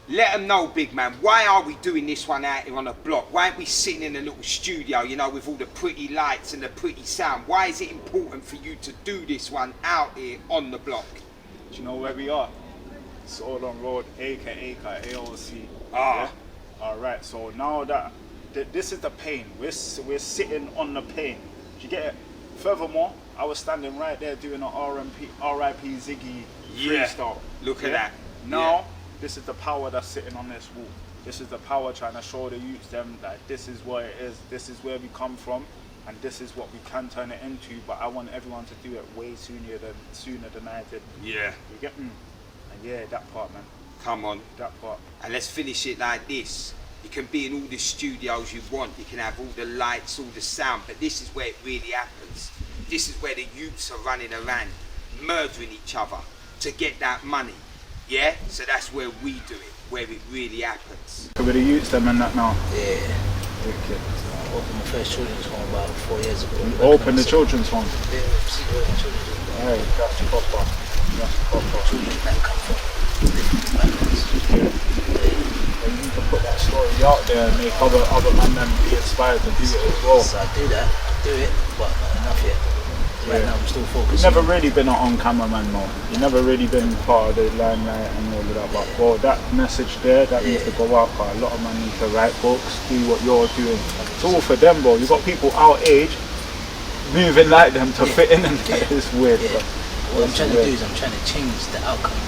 Let them know, big man, why are we doing this one out here on the block? Why aren't we sitting in a little studio, you know, with all the pretty lights and the pretty sound? Why is it important for you to do this one out here on the block? Do you know where we are? SOLON Road, aka AOC. Ah. Yeah? Alright, so now that this is the pain. We're sitting on the pain. Do you get it? Furthermore, I was standing right there doing an RIP Ziggy freestyle. Look at that. Now, this is the power that's sitting on this wall. This is the power trying to show the youths them that this is what it is, this is where we come from, and this is what we can turn it into, but I want everyone to do it way sooner than I did. Yeah. You get me? And yeah, that part, man. Come on. That part. And let's finish it like this. You can be in all the studios you want, you can have all the lights, all the sound, but this is where it really happens. This is where the youths are running around, murdering each other to get that money. Yeah? So that's where we do it, where it really happens. With the youths them and that now? Yeah. Wicked. I opened my first children's home about 4 years ago. You opened the children's home? Yeah, see where the children's home. Hey, that's proper. That's proper. Children that come from different backgrounds. Yeah. And you need to put that story out there and make other men then be inspired to do it as well. So I do that, do it, but not enough yet. Right now I'm still focused. You've never really been an on-cameraman, no. You've never really been part of the limelight and all of that. But bro, that message there, that needs to go out. Cause a lot of men need to write books, do what you're doing. It's all for them, bro. You've got people our age moving like them to fit in, and it's weird. Yeah. What I'm trying to do is I'm trying to change the outcome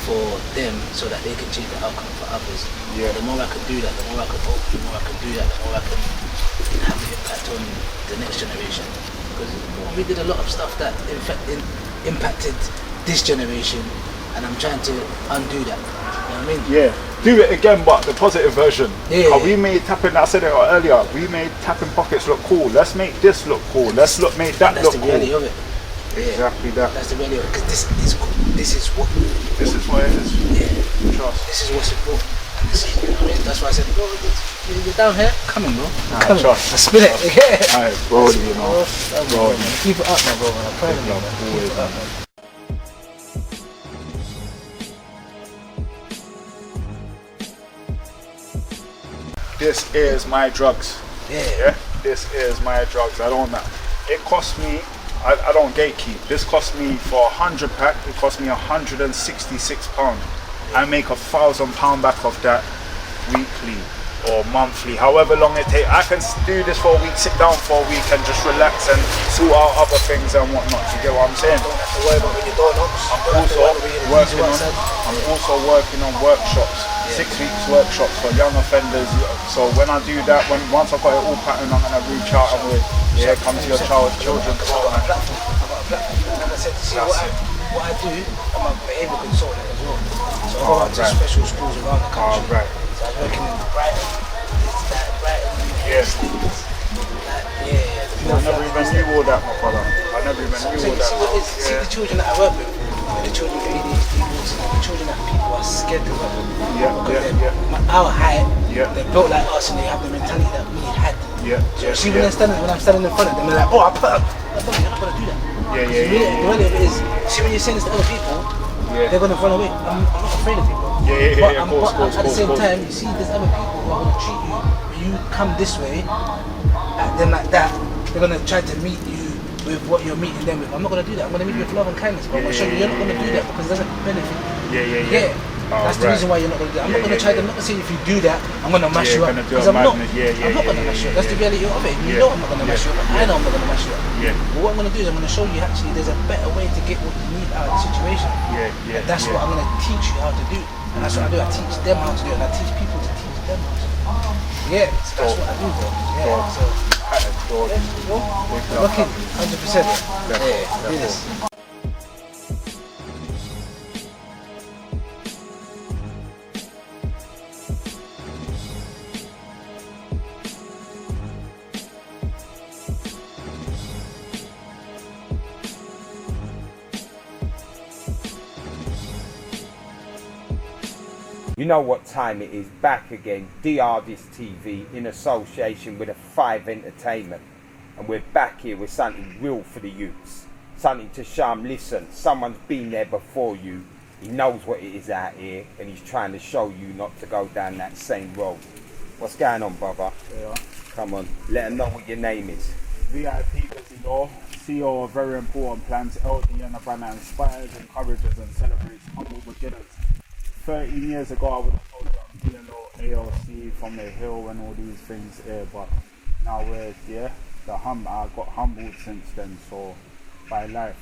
for them so that they can change the outcome for others. Yeah. The more I can do that, the more I can hope, the more I can do that, the more I can have an impact on the next generation. Because we did a lot of stuff that impacted this generation, and I'm trying to undo that. You know what I mean? Yeah. Do it again, but the positive version. Yeah. We made tapping, I said it earlier, we made tapping pockets look cool. Let's make this look cool. Let's make that look cool. That's the reality of it. Yeah. Exactly that. That's the reality of it. Because this is what it is. Yeah. Trust. This is what's important. You know what I mean? That's why I said, bro, you're down here? Come in, bro. Come in. Trust. Spin it. Yeah. Alright, bro, you know. Bro, keep it up, my bro, man. I'm proud of you, man. Keep it up, man. This is my drugs. Yeah. This is my drugs. I don't know. It cost me, I don't gatekeep. This cost me for 100 pack, it cost me £166. I make £1,000 back of that weekly or monthly, however long it takes. I can do this for a week, sit down for a week and just relax and sort out other things and whatnot. You get what I'm saying? Don't have to worry about when your door knocks. I'm also working on workshops, 6 weeks workshops for young offenders. So when I do that, once I've got it all patterned, I'm gonna reach out and come to your children's home. I've got a platform. Like I said, see what I do, I'm a behaviour consultant as well. So I go out to special schools around the country. So I was working in Brighton, Yes. I never even knew all that, my brother. I never even knew all that. See the children that I work with, the children with ADHD, the children that people are scared to work with. Because our height, they're built like us and they have the mentality that we had. See when I'm standing in front of them, they're like, oh, you're not gonna do that. The reality of it is, see when you're saying this to other people, they're gonna run away. I'm not afraid of people. But at the same time, you see there's other people who are gonna treat you when you come this way, at them like that, they're gonna try to meet you with what you're meeting them with. I'm not gonna do that. I'm gonna meet you with love and kindness, but I'm gonna show you you're not gonna do that because it doesn't benefit you. That's the reason why you're not gonna do that. I'm not gonna try to, I'm not gonna say if you do that, I'm gonna mash you up. Because I'm not gonna mash you up. That's the reality of it. You know I'm not gonna mash you up. I know I'm not gonna mash you up. But what I'm gonna do is I'm gonna show you actually there's a better way to get what you need out of the situation. And that's what I'm gonna teach you how to do. And that's what I do. I teach them how to do it, and I teach people to teach them how to do it. So that's what I do, bro. Looking 100%. Do this. You know what time it is, back again, DARDEST TV in association with a 5 Entertainment. And we're back here with something real for the youths. Something to show them, listen, someone's been there before you He knows what it is out here, and he's trying to show you not to go down that same road. What's going on, brother? Yeah. Come on, let him know what your name is. VIP Casino, CEO of very important plans, LD and Havana, inspires, encourages and celebrates humble beginners. 13 years ago I would have told you I'm doing a little ALC from the hill and all these things here, but now we're I got humbled since then, so by life.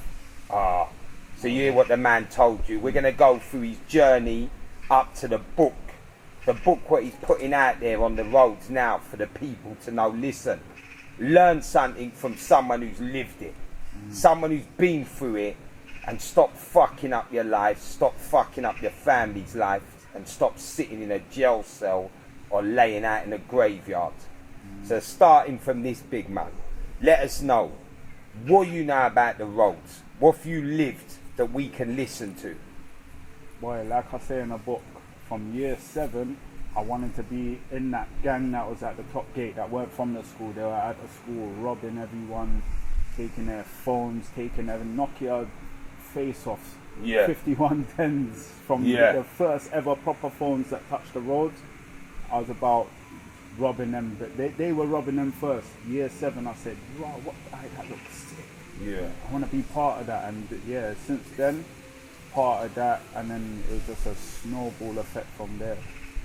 So you hear what the man told you. We're going to go through his journey up to the book. The book what he's putting out there on the roads now for the people to know. Listen, learn something from someone who's lived it. Someone who's been through it, and stop fucking up your life, stop fucking up your family's life, and stop sitting in a jail cell or laying out in a graveyard. So starting from this, big man, let us know what you know about the roads. What have you lived that we can listen to? Boy, like I say in the book, from year 7, I wanted to be in that gang that was at the top gate that weren't from the school. They were at the school robbing everyone, taking their phones, taking their Nokia face-offs, 5110s from the first ever proper phones that touched the roads. I was about robbing them, but they were robbing them first. Year 7, I said, wow, what the heck, that looks sick. Yeah. I want to be part of that, and yeah, since then, part of that, and then it was just a snowball effect from there.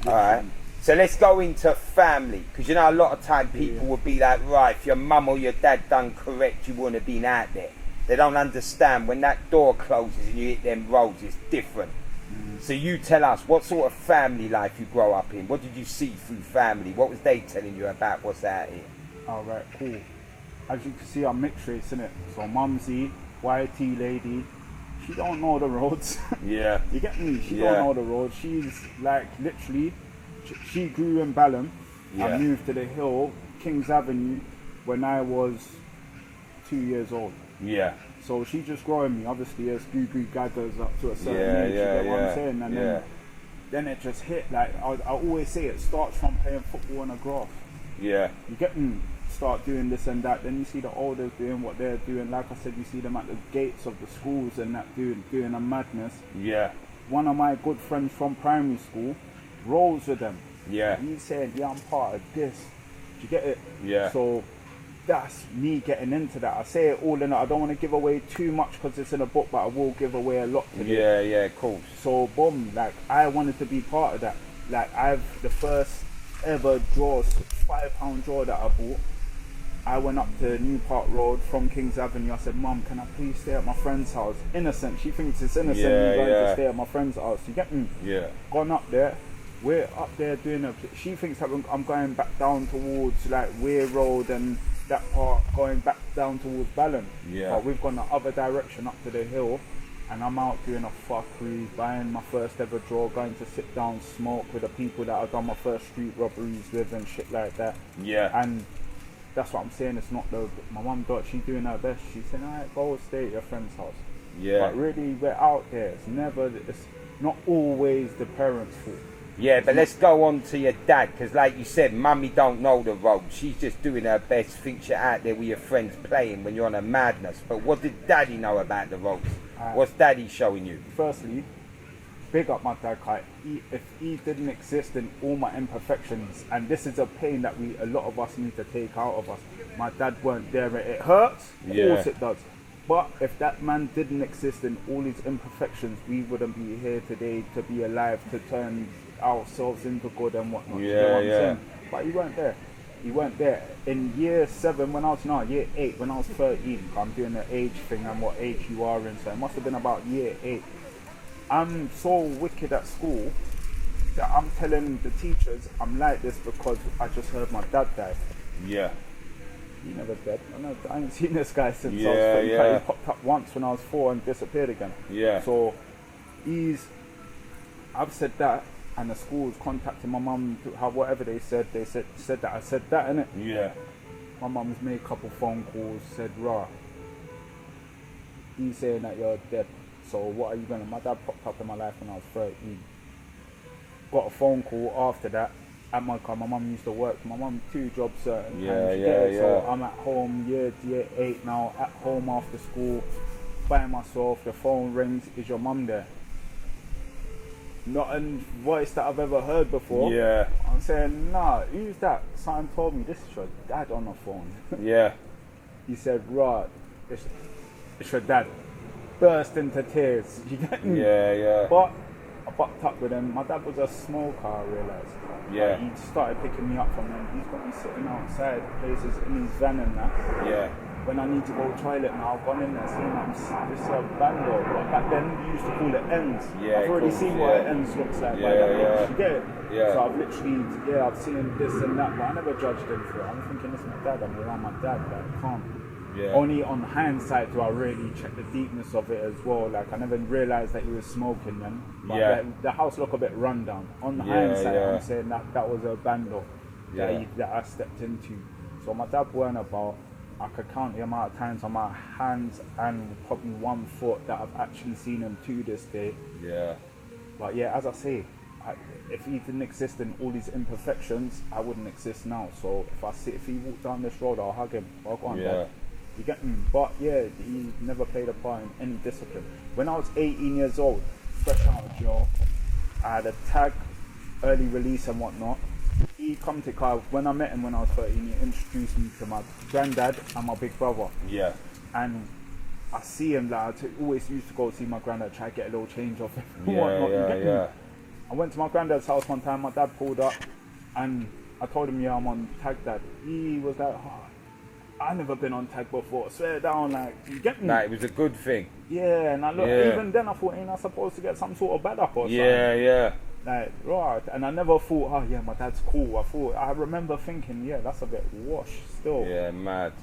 Alright, so let's go into family, because you know a lot of time people will be like, right, if your mum or your dad done correct, you wouldn't have been out there. They don't understand when that door closes and you hit them roads, it's different. So you tell us, what sort of family life you grow up in? What did you see through family? What was they telling you about what's out here? Alright, cool. As you can see, I'm mixed race, innit? So mumsy, YT lady, she don't know the roads. Yeah. You get me? She don't know the roads. She's like, literally, she grew in Balham. I moved to the hill, Kings Avenue, when I was 2 years old. Yeah. So she just growing me, obviously, as goo gathers up to a certain age, you get what I'm saying? And then it just hit, like, I always say it starts from playing football on a grass. Yeah. You get me? Start doing this and that, then you see the elders doing what they're doing. Like I said, you see them at the gates of the schools and that doing a madness. Yeah. One of my good friends from primary school rolls with them. Yeah. He's saying, yeah, I'm part of this. Do you get it? Yeah. So that's me getting into that. I say it all in it. I don't want to give away too much because it's in a book, but I will give away a lot today. Yeah, cool. So boom, like I wanted to be part of that. Like the first ever draw, £5 draw that I bought. I went up to New Park Road from Kings Avenue. I said, Mum, can I please stay at my friend's house? Innocent. She thinks it's innocent me going to stay at my friend's house. You get me? Yeah. Gone up there. We're up there doing she thinks that I'm going back down towards like Weir Road and that part, going back down towards Balham. Yeah. But we've gone the other direction up to the hill. And I'm out doing a fuckery, buying my first ever draw, going to sit down, smoke with the people that I've done my first street robberies with and shit like that. Yeah. And that's what I'm saying. It's not my mum thought she's doing her best. She's saying, alright, go stay at your friend's house. Yeah. But really, we're out there. It's not always the parents' fault. Yeah, but let's go on to your dad, because like you said, mummy don't know the road. She's just doing her best, thinks you're out there with your friends playing when you're on a madness. But what did daddy know about the roads? What's daddy showing you? Firstly, big up my dad, if he didn't exist, then all my imperfections, and this is a pain that a lot of us need to take out of us. My dad weren't there, it hurts, of course it does. But if that man didn't exist, then all his imperfections, we wouldn't be here today to be alive, to turn ourselves into good and whatnot. You know what I'm saying? But he weren't there. He weren't there. In year 7, year 8, when I was 13, I'm doing the age thing and what age you are in, so it must have been about year 8. I'm so wicked at school that I'm telling the teachers I'm like this because I just heard my dad die. Yeah. He never dead. I ain't seen this guy since I was 13. He popped up once when I was 4 and disappeared again. Yeah. So I've said that, and the school's contacting my mum, whatever they said that I said that, innit? Yeah. My mum's made a couple phone calls, said, rah, he's saying that you're dead. So what are you gonna? My dad popped up in my life when I was 13. Got a phone call after that. At my car, my mum used to work. My mum 2 jobs certain times. So I'm at home, year 8 now, at home after school, by myself. The phone rings. Is your mum there? not a voice that I've ever heard before. Yeah. I'm saying, nah, who's that? Someone told me this is your dad on the phone. Yeah. He said, right, it's your dad. Burst into tears. You get me? Yeah, yeah. But I bucked up with him. My dad was a smoker, I realised. Yeah. He started picking me up from him. He's got me sitting outside places in his van and that. Yeah. When I need to go toilet now, I've gone in there seeing this bando. But back then, we used to call it ends. Yeah, I've already cool, seen yeah. what an ends looks like by Yeah, that yeah. age. You get it? Yeah. So I've literally, I've seen this and that, but I never judged him for it. I'm thinking, this is my dad. I'm around my dad. Like, calm. Yeah. Only on hindsight do I really check the deepness of it as well. Like, I never realised that he was smoking then. But Yeah. the house looked a bit run down. On Yeah, hindsight, yeah. I'm saying that was a bando Yeah. that I stepped into. So my dad weren't about, I could count the amount of times on my hands and probably 1 foot that I've actually seen him to this day. Yeah. But yeah, as I say, if he didn't exist in all these imperfections, I wouldn't exist now. So if he walked down this road, I'll hug him. I'll go on, Yeah. Dad. You get me? But yeah, he never played a part in any discipline. When I was 18 years old, fresh out of jail, I had a tag, early release and whatnot. He come to car when I met him when I was 13. He introduced me to my granddad and my big brother. Yeah. And I see him like always used to go see my granddad, try to get a little change off him. and Yeah, whatnot, you yeah, get me? yeah. I went to my granddad's house one time. My dad pulled up, and I told him, "Yeah, I'm on tag, Dad." He was like, "Oh, I never been on tag before. Swear down, like, you get me?" Nah, it was a good thing. Yeah, and I look, Yeah. even then I thought, ain't I supposed to get some sort of bad up or something? Yeah, yeah. Like, right. And I never thought, oh yeah, my dad's cool. I remember thinking, yeah, that's a bit wash still. Yeah, mad.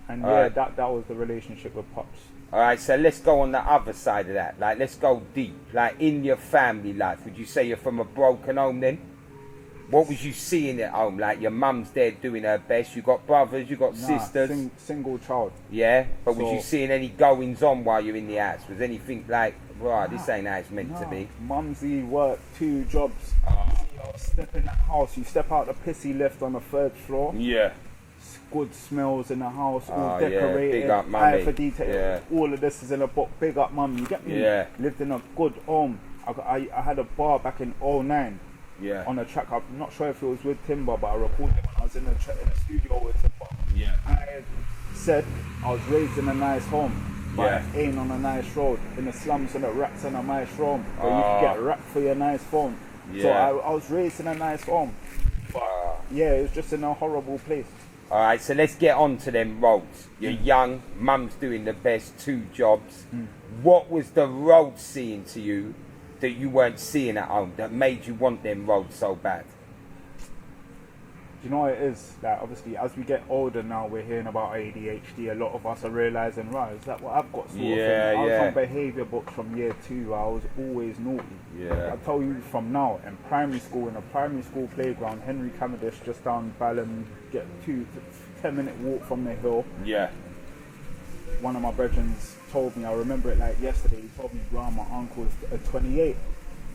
And All yeah, right. that was the relationship with Pops. Alright, so let's go on the other side of that. Like, let's go deep. Like, in your family life, would you say you're from a broken home then? What was you seeing at home? Like, your mum's there doing her best. You got brothers, you got sisters. Single child. Yeah, but was So- you seeing any goings on while you're in the house? Was anything like, right, this ain't how it's meant to be? Mumsy worked 2 jobs. Step in that house, you step out the pissy lift on the 3rd floor. Yeah. Good smells in the house, all Oh, yeah, decorated, big up, eye mummy. for detail. Yeah. All of this is in a book. Big up, mum. You get me? Yeah. Lived in a good home. I had a bar back in '09 Yeah. on a track. I'm not sure if it was with Timber, but I recorded it when I was in the studio with Timber. Yeah. I said I was raised in a nice home, but Yeah. I ain't on a nice road. In the slums and the rats in a nice home, where you Ah. can get wrapped for your nice phone. So Yeah. I was raised in a nice home, but yeah, it was just in a horrible place. Alright, so let's get on to them roads. You're young, mum's doing the best, 2 jobs. What was the road seeing to you that you weren't seeing at home that made you want them roads so bad? Do you know what it is? Like, obviously, as we get older now, we're hearing about ADHD. A lot of us are realising, right, is that what I've got sort of Yeah, thing? I was yeah. on behaviour books from year 2. I was always naughty. Yeah. I tell you from now, in primary school, in a primary school playground, Henry Cavendish, just down Balham, get 10-minute walk from the hill. Yeah. One of my brethren told me, I remember it like yesterday, he told me, "Bro, my uncle's a 28.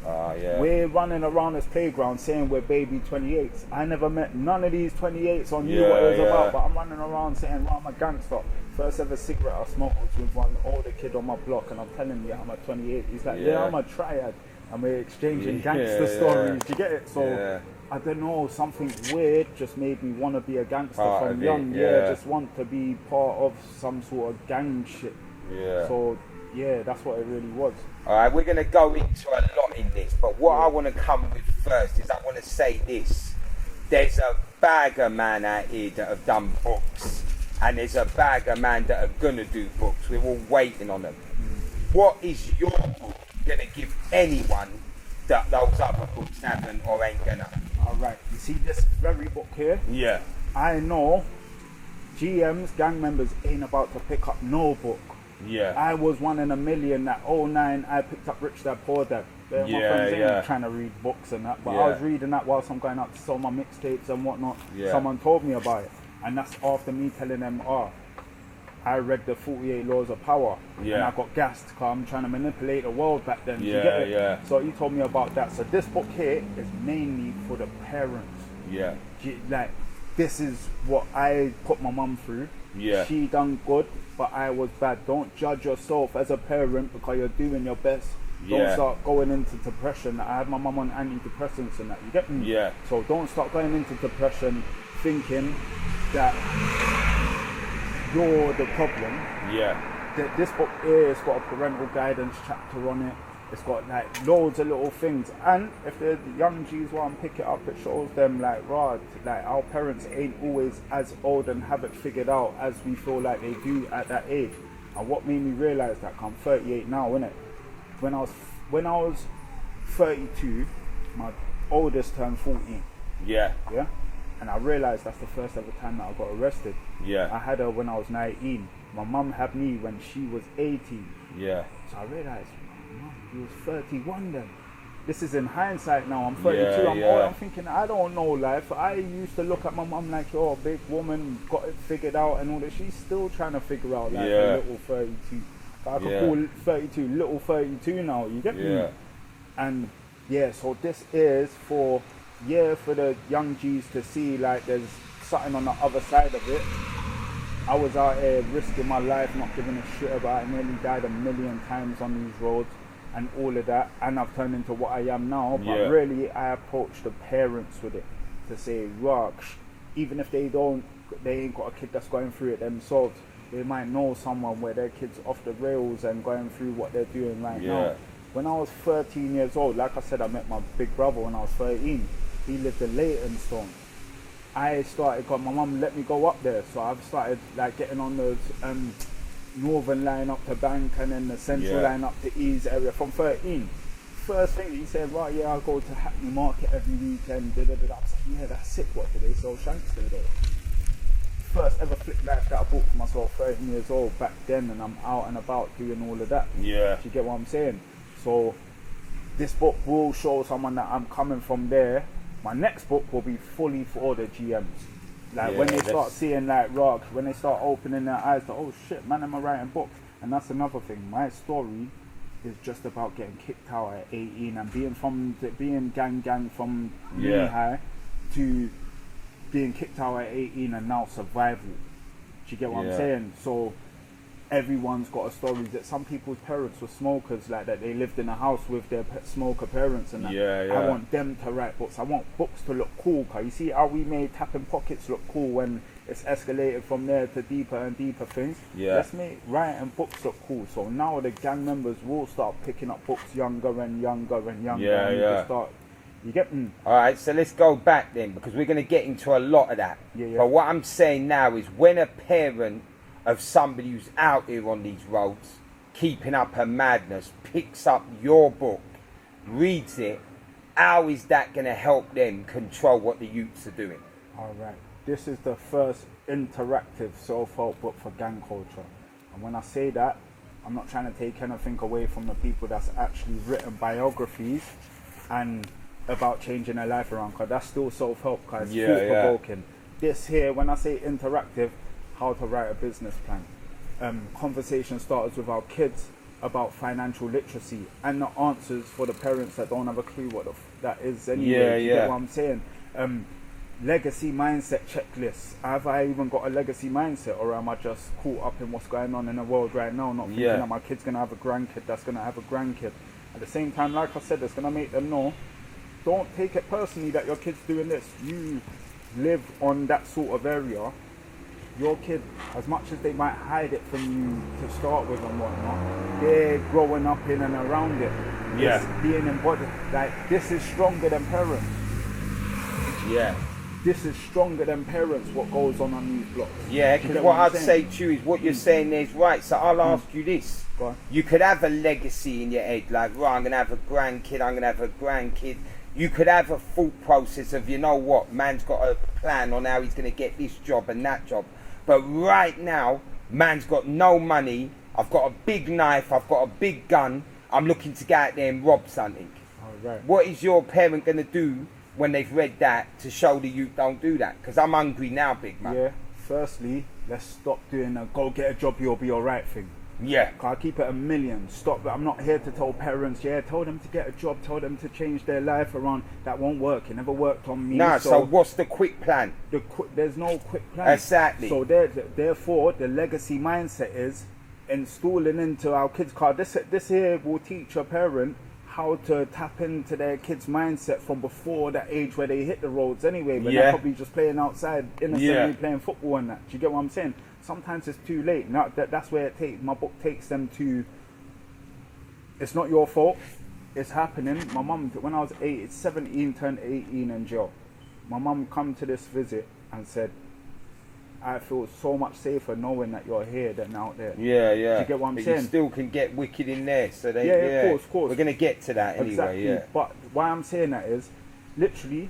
Oh, yeah. We're running around this playground saying we're baby 28s. I never met none of these 28s or knew what it was Yeah, yeah. about, but I'm running around saying, "Well, I'm a gangster." First ever cigarette I smoked was with one older kid on my block, and I'm telling you, I'm a 28. He's like, "Yeah, Yeah. I'm a triad." And we're exchanging Yeah, gangster yeah. stories. You get it? So, Yeah. I don't know, something weird just made me want to be a gangster Part from of it, young. yeah. Just want to be part of some sort of gang shit. Yeah. So, yeah, that's what it really was. Alright, we're going to go into a lot in this, but what I want to come with first is I want to say this. There's a bag of man out here that have done books, and there's a bag of man that are going to do books. We're all waiting on them. What is your book going to give anyone that those other books haven't or ain't going to? Alright, you see this very book here? Yeah. I know GMs, gang members, ain't about to pick up no book. Yeah. I was 1 in a million that '09 I picked up Rich Dad Poor Dad. My Yeah, friends ain't yeah. trying to read books and that, but Yeah. I was reading that whilst I'm going out to sell my mixtapes and whatnot. Yeah. Someone told me about it, and that's after me telling them, I read the 48 Laws of Power, and Yeah. I got gassed because I'm trying to manipulate the world back then. You Yeah, get it? yeah. So he told me about that. So this book here is mainly for the parents. Yeah. Like, this is what I put my mum through. Yeah. She done good, but I was bad. Don't judge yourself as a parent because you're doing your best. Don't start going into depression. I had my mum on antidepressants and that. You get me? Yeah. So don't start going into depression thinking that you're the problem. Yeah. This book here has got a parental guidance chapter on it. It's got like loads of little things, and if the young G's want to pick it up, it shows them like, right, like our parents ain't always as old and have it figured out as we feel like they do at that age. And what made me realise that, I'm 38 now, innit? When I was 32, my oldest turned 14. Yeah. Yeah, and I realised that's the first ever time that I got arrested. Yeah. I had her when I was 19. My mum had me when she was 18. Yeah. So I realised, Mum, you was 31 then. This is in hindsight now. I'm 32. Yeah, I'm old. I'm thinking, I don't know life. I used to look at my mum like, oh, big woman, got it figured out and all that. She's still trying to figure out life, a little 32. But I could call 32 little 32 now. You get me? And yeah, so this is for the young G's to see like there's something on the other side of it. I was out here risking my life, not giving a shit about it. I nearly died a million times on these roads and all of that, and I've turned into what I am now. But really, I approached the parents with it to say, Rocks, even if they ain't got a kid that's going through it themselves, they might know someone where their kid's off the rails and going through what they're doing right now. When I was 13 years old, like I said, I met my big brother when I was 13. He lived in Leytonstone. My mum let me go up there, so I've started like getting on the northern line up to Bank and then the central line up to Ease area from 13. First thing he said, right, yeah, I'll go to Hackney Market every weekend. I was like, yeah, that's sick. What do they sell shanks there though? First ever flip life that I bought for myself, 13 years old back then, and I'm out and about doing all of that. Yeah. Do you get what I'm saying? So this book will show someone that I'm coming from there. My next book will be fully for the GMs. Like when they start seeing like rocks, when they start opening their eyes to, oh shit, man, am I writing books? And that's another thing. My story is just about getting kicked out at 18 and being gang from knee high to being kicked out at 18 and now survival. Do you get what I'm saying? So everyone's got a story that some people's parents were smokers, like that they lived in a house with their smoker parents and that. I want them to write books. I want books to look cool, cause you see how we made tapping pockets look cool when it's escalated from there to deeper and deeper things. Let's make writing books look cool. So now the gang members will start picking up books younger and younger and younger. And start, you get me? Alright, so let's go back then, because we're going to get into a lot of that. But what I'm saying now is, when a parent of somebody who's out here on these roads, keeping up her madness, picks up your book, reads it, how is that going to help them control what the youths are doing? Alright, this is the first interactive self-help book for gang culture. And when I say that, I'm not trying to take anything away from the people that's actually written biographies and about changing their life around, because that's still self-help, because it's thought-provoking. This here, when I say interactive, how to write a business plan, conversation starters with our kids about financial literacy, and the answers for the parents that don't have a clue what that is anyway. You get what I'm saying? Legacy mindset checklists. Have I even got a legacy mindset, or am I just caught up in what's going on in the world right now, not thinking that my kid's gonna have a grandkid that's gonna have a grandkid? At the same time, like I said, it's gonna make them know, don't take it personally that your kid's doing this. You live on that sort of area. Your kid, as much as they might hide it from you to start with and whatnot, they're growing up in and around it. It's being embodied. Like, this is stronger than parents. This is stronger than parents, what goes on these blocks. Because what I'd say to you is, what you're saying there is right. So I'll ask you this. You could have a legacy in your head, like, right, I'm going to have a grandkid, I'm going to have a grandkid. You could have a thought process of, you know what, man's got a plan on how he's going to get this job and that job. But right now, man's got no money, I've got a big knife, I've got a big gun, I'm looking to go out there and rob something. What is your parent going to do when they've read that to show the youth don't do that? Because I'm hungry now, big man. Firstly, let's stop doing a go get a job, you'll be alright thing. I'll keep it a million. Stop. I'm not here to tell parents, tell them to get a job, tell them to change their life around. That won't work. It never worked on me. So what's the quick plan? There's no quick plan. Exactly. So therefore, the legacy mindset is, installing into our kids' car. This here will teach a parent how to tap into their kids' mindset from before that age where they hit the roads anyway, when they're probably just playing outside innocently playing football and that. Do you get what I'm saying? Sometimes it's too late. Now that's where my book takes them to. It's not your fault. It's happening. My mum, when I was 17, turned 18 in jail. My mum come to this visit and said, I feel so much safer knowing that you're here than out there. Yeah, yeah. Do you get what I'm but saying? You still can get wicked in there. So they, of course. We're going to get to that anyway, exactly. But why I'm saying that is, literally,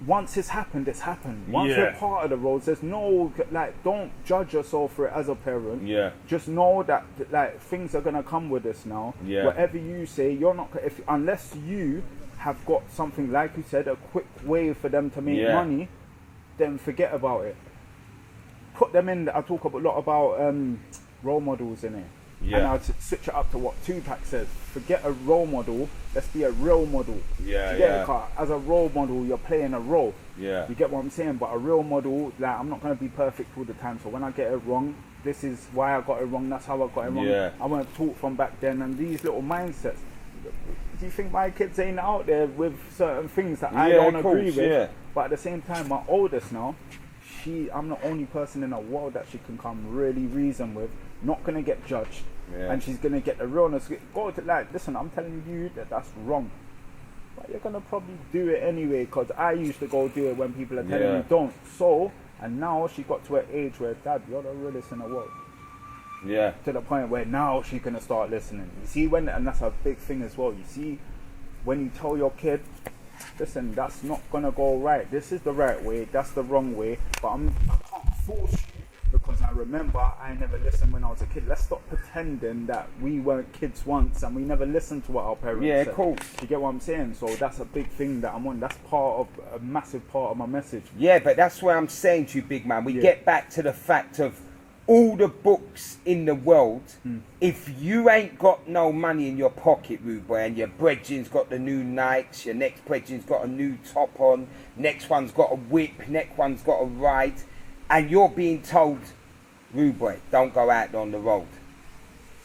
once it's happened, it's happened. Once you're part of the roads, there's no, like, don't judge yourself for it as a parent. Yeah. Just know that, like, things are going to come with this now. Yeah. Whatever you say, you're not, unless you have got something, like you said, a quick way for them to make money, then forget about it. Put them in. I talk a lot about role models in it, and I'll switch it up to what Tupac says. Forget a role model. Let's be a real model. As a role model, you're playing a role. You get what I'm saying? But a real model, like, I'm not going to be perfect all the time. So when I get it wrong, this is why I got it wrong. That's how I got it wrong. I want to talk from back then, and these little mindsets. Do you think my kids ain't out there with certain things that I don't agree with? But at the same time, my oldest now, I'm the only person in the world that she can come really reason with, not going to get judged, and she's going to get the realness. Go to, like, listen, I'm telling you that that's wrong, but you're going to probably do it anyway, because I used to go do it when people are telling me don't. So, and now she got to an age where, Dad, you're the realest in the world. To the point where now she's going to start listening. You see, and that's a big thing as well. You see, when you tell your kid, listen, that's not gonna go right. This is the right way. That's the wrong way. But I can't force you, because I remember I never listened when I was a kid. Let's stop pretending that we weren't kids once and we never listened to what our parents said. Yeah, cool. You get what I'm saying? So that's a big thing that I'm on. That's part of a massive part of my message. Yeah, but that's why I'm saying to you, big man. We get back to the fact of all the books in the world, if you ain't got no money in your pocket, rude boy, and your brethren's got the new Nikes, your next brethren's got a new top on, next one's got a whip, next one's got a ride, and you're being told, rude boy, don't go out on the road.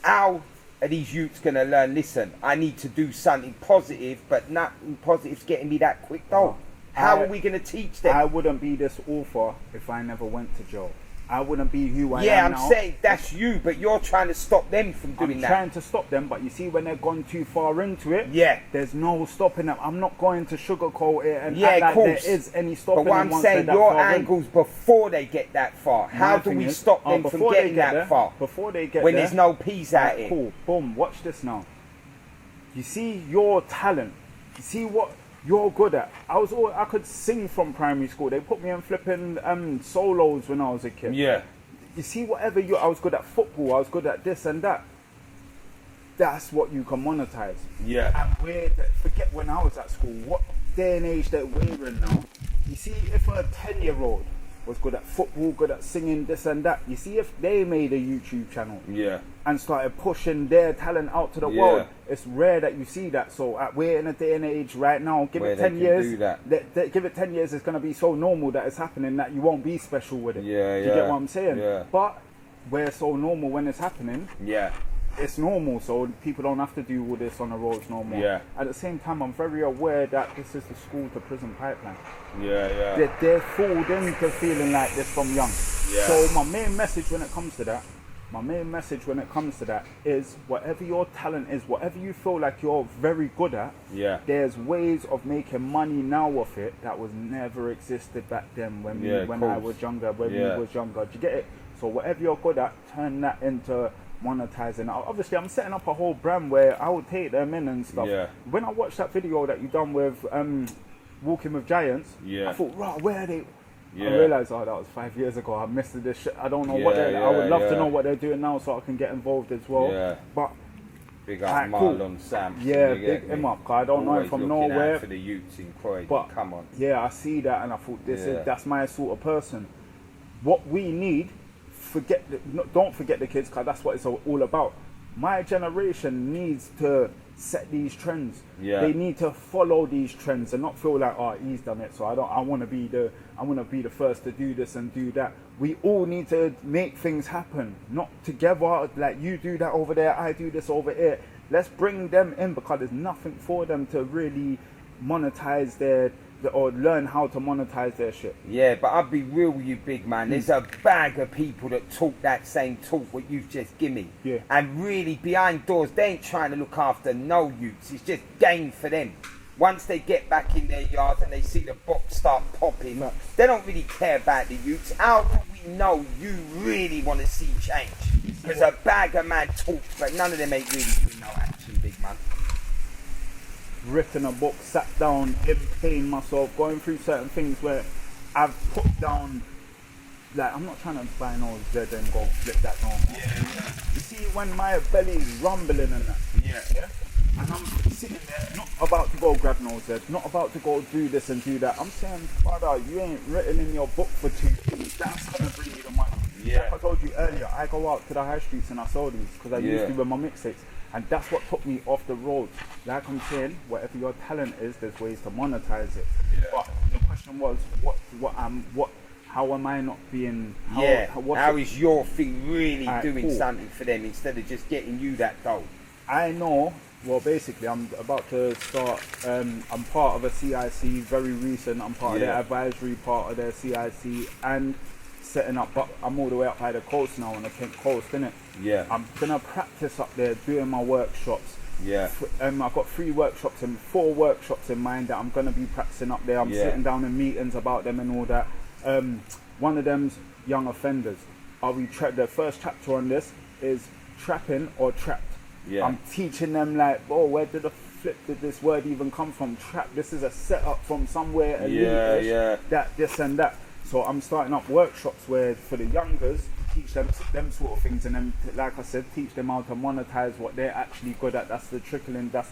How are these youths going to learn, listen, I need to do something positive, but nothing positive's getting me that quick though? How are we going to teach them? I wouldn't be this author if I never went to jail. I wouldn't be who I am now. Yeah, I'm saying that's you, but you're trying to stop them from doing that. I'm trying to stop them, but you see, when they've gone too far into it, there's no stopping them. I'm not going to sugarcoat it and act like there is any stopping them. But what I'm saying, your angle's before they get that far. How do we stop them from getting that far? Before they get when there, there's no peace out here. Cool, boom, watch this now. You see your talent. You see what you're good at. I could sing from primary school. They put me in flipping solos when I was a kid. Yeah. You see, whatever I was good at football, I was good at this and that. That's what you can monetize. Yeah. And forget when I was at school, what day and age that we're in now. You see, if a 10-year-old was good at football, good at singing, this and that, you see, if they made a YouTube channel and started pushing their talent out to the world, it's rare that you see that. So we're in a day and age right now, give it 10 years, give it 10 years, it's going to be so normal that it's happening that you won't be special with it. Do you get what I'm saying? But we're so normal when it's happening. It's normal, so people don't have to do all this on the roads no more. At the same time, I'm very aware that this is the school to prison pipeline. They're fooled into feeling like this from young. So my main message when it comes to that, is whatever your talent is, whatever you feel like you're very good at, there's ways of making money now off it that was never existed back then when I was younger, when we was younger. Do you get it? So whatever you're good at, turn that into monetizing. Obviously, I'm setting up a whole brand where I would take them in and stuff. When I watched that video that you done with Walking with Giants, I thought, right, where are they? I realised, that was 5 years ago. I missed this shit. I don't know what they're. I would love to know what they're doing now, so I can get involved as well. But big up Marlon Sam. Big him up. Cause I don't know him from nowhere. For the youths in Croydon. But come on. Yeah, I see that, and I thought that's my sort of person. What we need. Don't forget the kids, because that's what it's all about. My generation needs to set these trends. Yeah. They need to follow these trends and not feel like, oh, he's done it, so I want to be the first to do this and do that. We all need to make things happen, not together. Like, you do that over there, I do this over here. Let's bring them in, because there's nothing for them to really monetize or learn how to monetize their shit. Yeah, but I'll be real with you, big man. There's a bag of people that talk that same talk what you've just given me. Yeah. And really, behind doors, they ain't trying to look after no youths. It's just gain for them. Once they get back in their yards and they see the box start popping, they don't really care about the youths. How do we know you really want to see change? Because a bag of man talks, but none of them ain't really doing no action, big man. Written a book, sat down in pain myself, going through certain things where I've put down, like, I'm not trying to buy no Z and go flip that no more. Yeah. You see, when my belly is rumbling and that, Yeah. and I'm sitting there, not about to go grab no Z, not about to go do this and do that. I'm saying, brother, you ain't written in your book for 2 things. That's gonna bring you the money. Yeah. Like I told you earlier, I go out to the high streets and I sell these because I used to with my mixtapes. And that's what took me off the road. Like I'm saying, whatever your talent is, there's ways to monetize it. Yeah. But the question was, how am I not being? How is your thing really Alright, doing cool. something for them instead of just getting you that dough? I know. Well, basically, I'm about to start. I'm part of a CIC, very recent. I'm part of their advisory part of their CIC and setting up. But I'm all the way up by the coast now on the Kent Coast, innit? Yeah. I'm gonna practice up there doing my workshops. Yeah. I've got 3 workshops and 4 workshops in mind that I'm gonna be practicing up there. I'm sitting down in meetings about them and all that. One of them's young offenders. The first chapter on this is trapping or trapped. Yeah. I'm teaching them, like, oh, where did this word even come from? Trap. This is a setup from somewhere elite-ish, that this and that. So I'm starting up workshops where for the youngers, teach them sort of things, and then, like I said, teach them how to monetize what they're actually good at. That's the trickling. By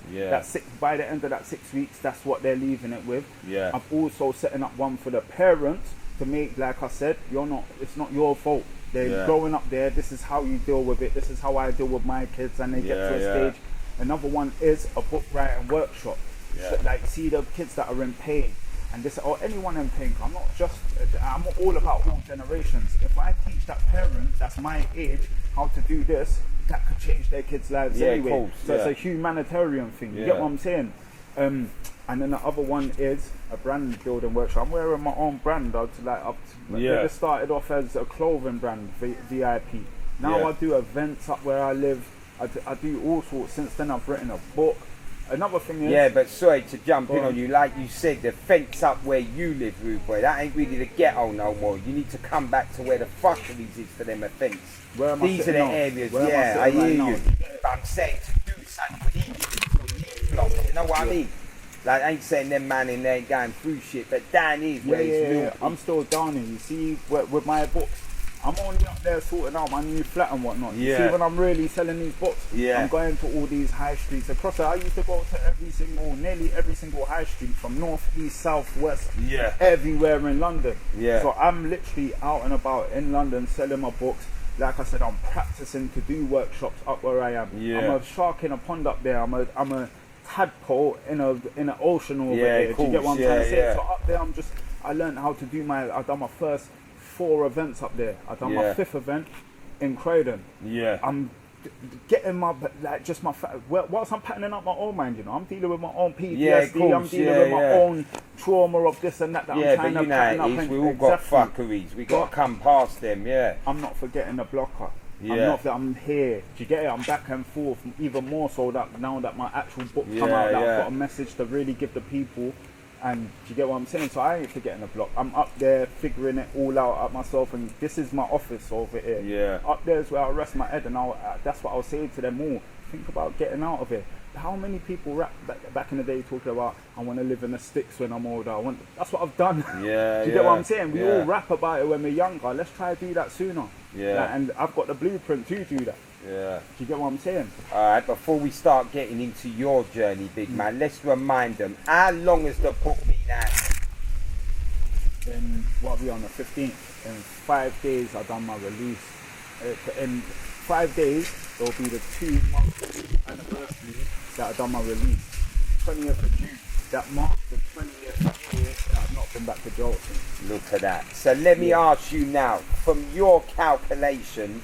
the end of that 6 weeks, that's what they're leaving it with. Yeah. I'm also setting up one for the parents to make, like I said, it's not your fault. They're growing up there. This is how you deal with it. This is how I deal with my kids, and they get to a stage. Another one is a book writing workshop. So, like, see the kids that are in pain, and this, or anyone in pain. I'm all about all generations. If I teach that parent that's my age how to do this, that could change their kids' lives anyway. Cool. So it's a humanitarian thing. You get what I'm saying? And then the other one is a brand building workshop. I'm wearing my own brand. It started off as a clothing brand, VIP. Now I do events up where I live. I do all sorts. Since then, I've written a book. Another thing is... Yeah, but sorry to jump in on you. Like you said, the fence up where you live, rude boy, that ain't really the ghetto no more. You need to come back to where the fuckeries is for them offence. These are the areas, I hear you. But I'm saying to do something with these blocks, you know what I mean? Like, I ain't saying them man in there ain't going through shit, but down here where it's real. I'm still down here. You see, with my books, I'm only up there sorting out my new flat and whatnot. You see, when I'm really selling these books, I'm going to all these high streets across there. I used to go to nearly every single high street from north, east, south, west, everywhere in London. So I'm literally out and about in London selling my books. Like I said, I'm practicing to do workshops up where I am. I'm a shark in a pond up there. I'm a tadpole in an ocean over there. Do you get what I'm trying to say? So up there, I learned how to do I've done my first 4 events up there. I've done my 5th event in Croydon. I'm getting whilst I'm patterning up my own mind, you know, I'm dealing with my own PTSD, I'm dealing with my own trauma of this and that I'm trying to pattern up. We all got fuckeries, we got to come past them, I'm not forgetting the blocker. I'm here. Do you get it? I'm back and forth, even more so that now that my actual book come out, that I've got a message to really give the people. And do you get what I'm saying? So I ain't forgetting the block. I'm up there figuring it all out up myself, and this is my office over here. Up there is where I rest my head, and that's what I'll say to them all. Think about getting out of it. How many people rap back in the day talking about, I want to live in the sticks when I'm older. That's what I've done. Do you get what I'm saying? We all rap about it when we're younger. Let's try to do that sooner. And I've got the blueprint to do that. Do you get what I'm saying? Alright, before we start getting into your journey, big man, let's remind them, how long has the book been out? What are we on, the 15th? In 5 days I've done my release. In 5 days, it'll be the 2-month anniversary that I've done my release. 20th of June. That marks the 20th year that I've not been back to jail since. Look at that. So let me ask you now, from your calculations,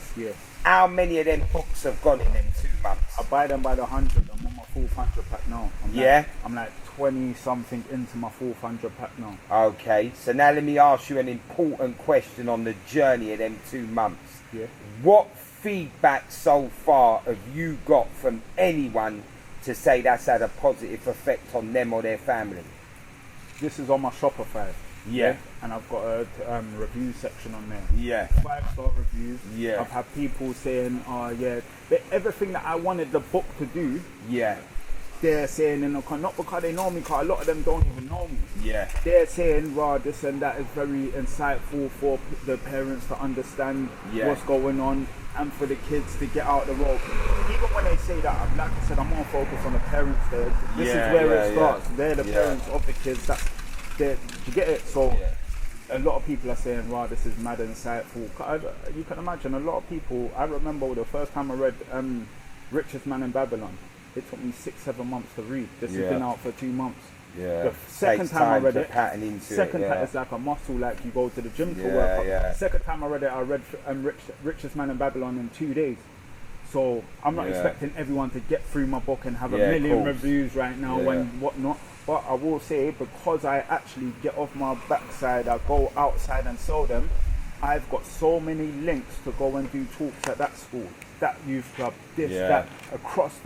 how many of them books have gone in them 2 months? I buy them by the 100. I'm on my 400 pack now. I'm like 20 something into my 400 pack now. Okay, so now let me ask you an important question on the journey of them 2 months. Yeah. What feedback so far have you got from anyone to say that's had a positive effect on them or their family? This is on my Shopify. Yeah. And I've got a review section on there. Yeah. 5-star reviews. Yeah. I've had people saying, oh yeah, everything that I wanted the book to do, they're saying in the not because they know me, because a lot of them don't even know me. Yeah. They're saying, wow, this and that is very insightful for the parents to understand what's going on and for the kids to get out the road. Even when they say that, like I said, I'm more focused on the parents there. This is where it starts. They're the parents of the kids. You get it? So a lot of people are saying, wow, this is mad insightful. You can imagine a lot of people. I remember the first time I read Richest Man in Babylon. It took me 6-7 months to read. This has been out for 2 months. Yeah. The second time I read it, time, it's like a muscle, like you go to the gym to work out. Second time I read it, I read Richest Man in Babylon in 2 days. So I'm not expecting everyone to get through my book and have a million reviews right now and whatnot. But I will say, because I actually get off my backside, I go outside and sell them, I've got so many links to go and do talks at that school, that youth club, that, across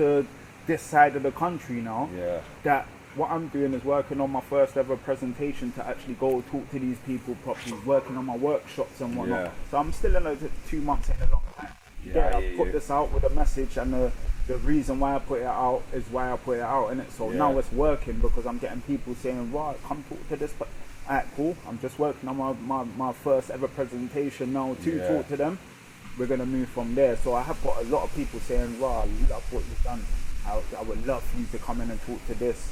this side of the country now, that what I'm doing is working on my first ever presentation to actually go talk to these people properly, working on my workshops and whatnot. So I'm still in 2 months in a long time. I put this out with a message, and the reason why I put it out is why I put it out, innit? So now it's working because I'm getting people saying, right, come talk to this. Alright, cool. I'm just working on my first ever presentation now to talk to them. We're going to move from there. So I have got a lot of people saying, wow, I love what you've done. I would love for you to come in and talk to this.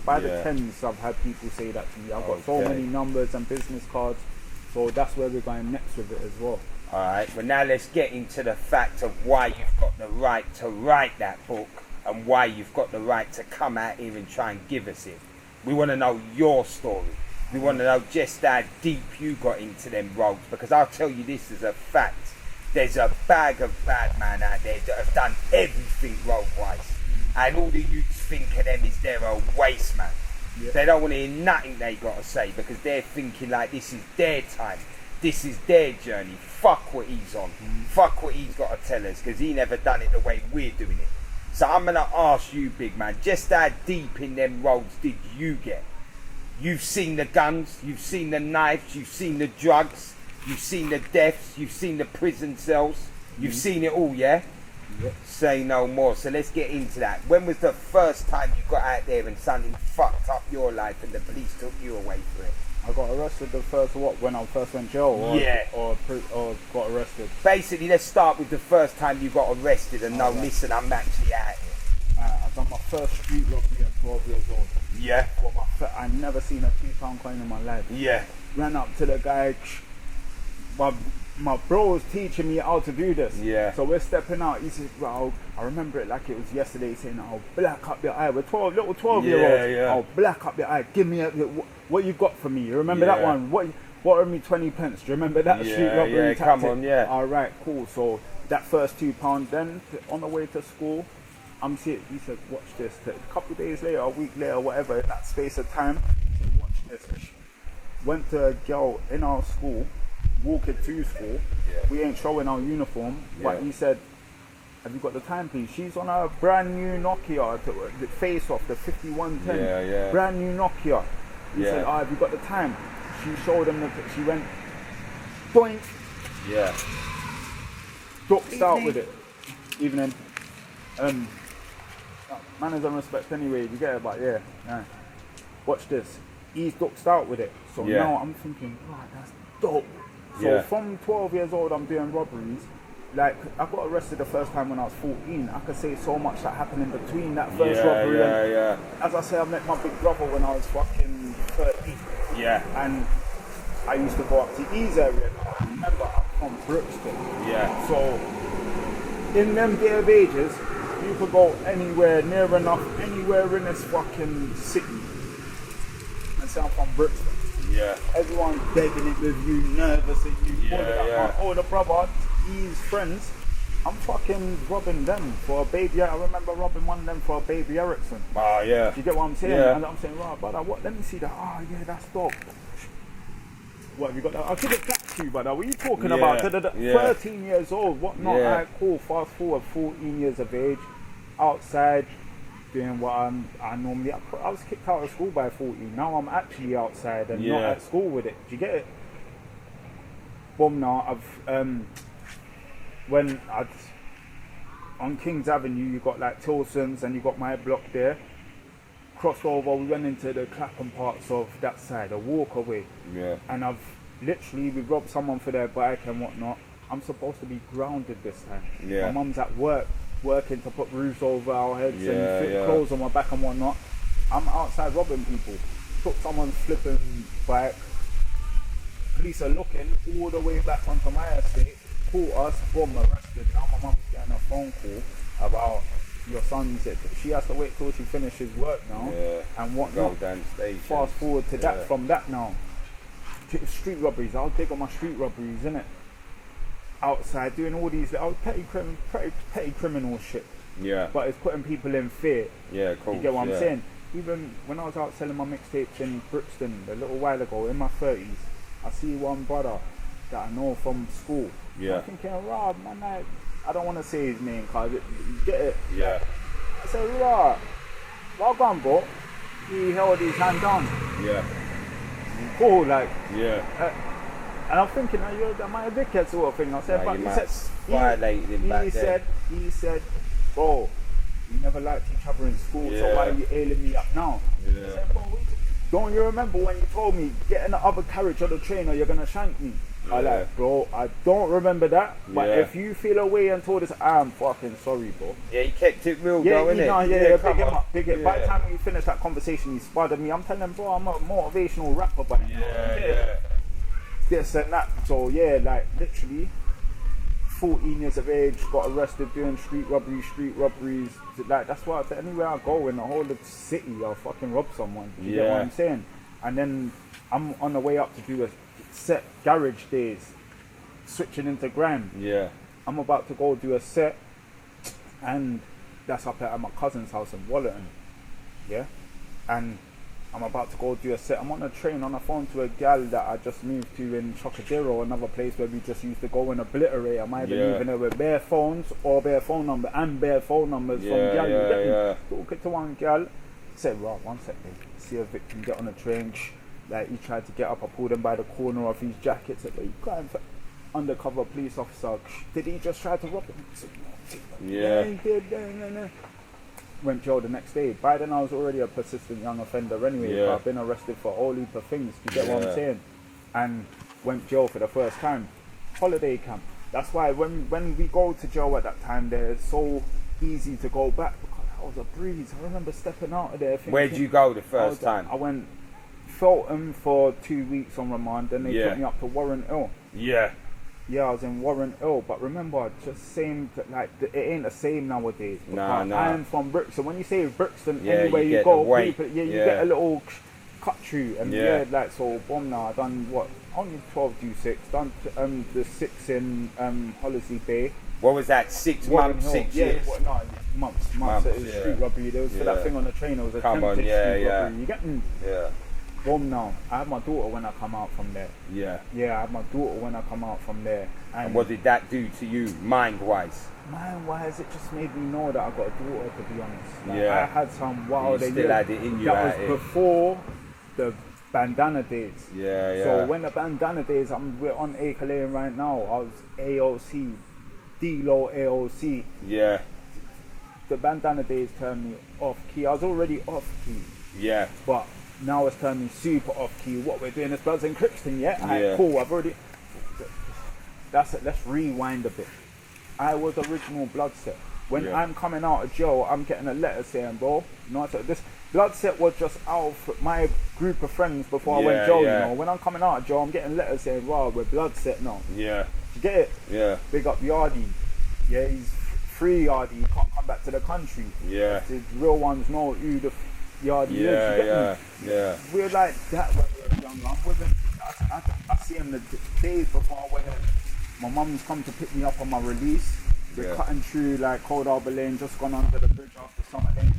By the tens, I've had people say that to me. I've got so many numbers and business cards. So that's where we're going next with it as well. Alright, well now let's get into the fact of why you've got the right to write that book and why you've got the right to come out here and try and give us it. We want to know your story. We want to know just how deep you got into them roads, because I'll tell you this as a fact. There's a bag of bad men out there that have done everything road-wise, and all the youths think of them is they're a waste man. They don't want to hear nothing they got to say because they're thinking like this is their time, this is their journey. Fuck what he's on, fuck what he's got to tell us, because he never done it the way we're doing it. So I'm going to ask you, big man, just how deep in them roads did you get? You've seen the guns, you've seen the knives, you've seen the drugs, you've seen the deaths, you've seen the prison cells, you've seen it all, yeah? Say no more. So let's get into that. When was the first time you got out there and something fucked up your life and the police took you away for it? I got arrested when I first went jail, or got arrested. Basically, let's start with the first time you got arrested and listen, I'm actually out here. I done my first street robbery at 12 years old. Yeah. I never seen a £2 coin in my life. Yeah. Ran up to the guy. My bro was teaching me how to do this. Yeah. So we're stepping out. He says, well, I remember it like it was yesterday, saying, I'll black up your eye. We're 12-year-olds. I'll black up your eye. Give me what you got for me. You remember that one? What are me 20 pence? Do you remember that street robbery tactic? Come on, All right, cool. So that first £2, then on the way to school, I'm seeing, he said, watch this. A couple of days later, a week later, whatever, in that space of time, he said, watch this. Went to a girl in our school, walking to school. We ain't showing our uniform, but he said, have you got the time, please? She's on a brand new Nokia, the face off, the 5110, brand new Nokia. He said, have you got the time? She showed him, she went, boink. Yeah. Ducked out with it. Evening. Manners and respect anyway, you get it, but watch this. He's ducked out with it. So now I'm thinking, wow, that's dope. So from 12 years old, I'm doing robberies. Like, I got arrested the first time when I was 14. I could say so much that happened in between that first robbery. As I say, I met my big brother when I was fucking 13. Yeah. And I used to go up to Ease area. Remember, I'm from Brixton. Yeah. So in them day of ages, you could go anywhere, near enough, anywhere in this fucking city. And say I'm from Brixton. Yeah. Everyone's begging it with you, nervous at you. Yeah. My older brother, his friends, I'm fucking robbing them for a baby. I remember robbing one of them for a baby Ericsson. Oh, yeah. Do you get what I'm saying? Yeah. And I'm saying, right, brother, what? Let me see that. Oh, yeah, that's dope. What have you got that? I'll give it back to you, brother. What are you talking about? Yeah. 13 years old, whatnot. Yeah. Alright, cool. Fast forward, 14 years of age, outside, doing what I normally. I was kicked out of school by 14. Now I'm actually outside and not at school with it. Do you get it? Boom. Now I've when I'd on Kings Avenue, you got like Tilson's and you got my block there. Crossed over, we went into the Clapham parts of that side, a walk away. Yeah. And we robbed someone for their bike and whatnot. I'm supposed to be grounded this time. Yeah. My mum's at work, working to put roofs over our heads and fit Yeah. clothes on my back and whatnot. I'm outside robbing people. Took someone's flipping bike. Police are looking all the way back onto my estate. Caught us, boom, arrested. Now my mum's getting a phone call about your son's it. She has to wait till she finishes work now and whatnot. Go down the station. Fast forward to that, from that now. To street robberies. I'll dig on my street robberies, innit? Outside doing all these little petty criminal shit. Yeah. But it's putting people in fear. Yeah, cool. You get what I'm saying? Even when I was out selling my mixtapes in Brixton a little while ago, in my 30s, I see one brother that I know from school. Yeah. I'm thinking, Rob, man, I don't want to say his name because you get it. Yeah. I said, Rob, well gone, bro. He held his hand down. Yeah. Cool, like. Yeah. And I'm thinking, am I a dickhead sort of thing? I said, but he said, bro, we never liked each other in school, so why are you ailing me up now? Yeah. I said, bro, don't you remember when you told me, get in the other carriage of the train or you're going to shank me? Yeah. I like, bro, I don't remember that, but if you feel away and told us, I'm fucking sorry, bro. Yeah, he kept it real, though, innit? Big him up, big it. By the time we finished that conversation, he spotted me. I'm telling him, bro, I'm a motivational rapper, but this and that. So yeah, like literally 14 years of age, got arrested doing street robberies. Like that's why anywhere I go in the whole of the city, I'll fucking rob someone. You get what I'm saying? And then I'm on the way up to do a set garage days, switching into grime. Yeah. I'm about to go do a set, and that's up at my cousin's house in Wallerton. Yeah, and I'm about to go do a set. I'm on a train on the phone to a gal that I just moved to in Chocodero, another place where we just used to go and obliterate. I'm either leaving her with bare phones or bare phone number and bare phone numbers from gal. Talking to one gal, said, "Right, one sec, babe. See a victim get on a train." Like he tried to get up, I pulled him by the corner of his jacket. Said, "Are you crying for undercover police officer? Did he just try to rob him?" Said, "Yeah, he did." Went jail the next day. By then I was already a persistent young offender anyway. But I've been arrested for all heap of things. You get what I'm saying? And went jail for the first time. Holiday camp. That's why when we go to jail at that time, there it's so easy to go back because that was a breeze. I remember stepping out of there. Thinking, where'd you go the first time? I went Feltham for 2 weeks on remand. Then they took me up to Warren Hill. Yeah, I was in Warren Hill, but remember, just same, like, it ain't the same nowadays. Nah. I'm from Brixton. When you say Brixton, anywhere you go, people, you get a little cut through. And like, so, boom, now, I done what? Only 12 do 6. Done the 6 in Hollisley Bay. What was that, 6 months, 6 years? Months. It was street robbery. There was for that thing on the train, it was attempted street robbery. You get me? Yeah. Boom now. I had my daughter when I come out from there. Yeah, I had my daughter when I come out from there. And what did that do to you, mind-wise? Mind-wise, it just made me know that I got a daughter, to be honest. Like, I had some wild. You still had it in you. That was before the bandana days. So when the bandana days, we're on Acre Lane right now. I was AOC, D-Low AOC. Yeah. The bandana days turned me off key. I was already off key. Yeah. But now it's turned me super off key. What we're doing is Bloods Encryption, cool. I've already. That's it. Let's rewind a bit. I was original Blood Set. When I'm coming out of jail, I'm getting a letter saying, bro, no, so this Blood Set was just out for my group of friends before I went jail. You know, when I'm coming out of jail, I'm getting letters saying, wow, we're Blood Set now. Yeah. You get it? Yeah. Big up Yardy. Yeah, he's free yardie, you can't come back to the country. Yeah. The real ones know who the yardie is. You get me? Yeah. We're like that when we were younger. I'm with him. I see him the days before I went in. My mum's come to pick me up on my release. We're cutting through like Cold Harbour Lane, just gone under the bridge after Summer Lane.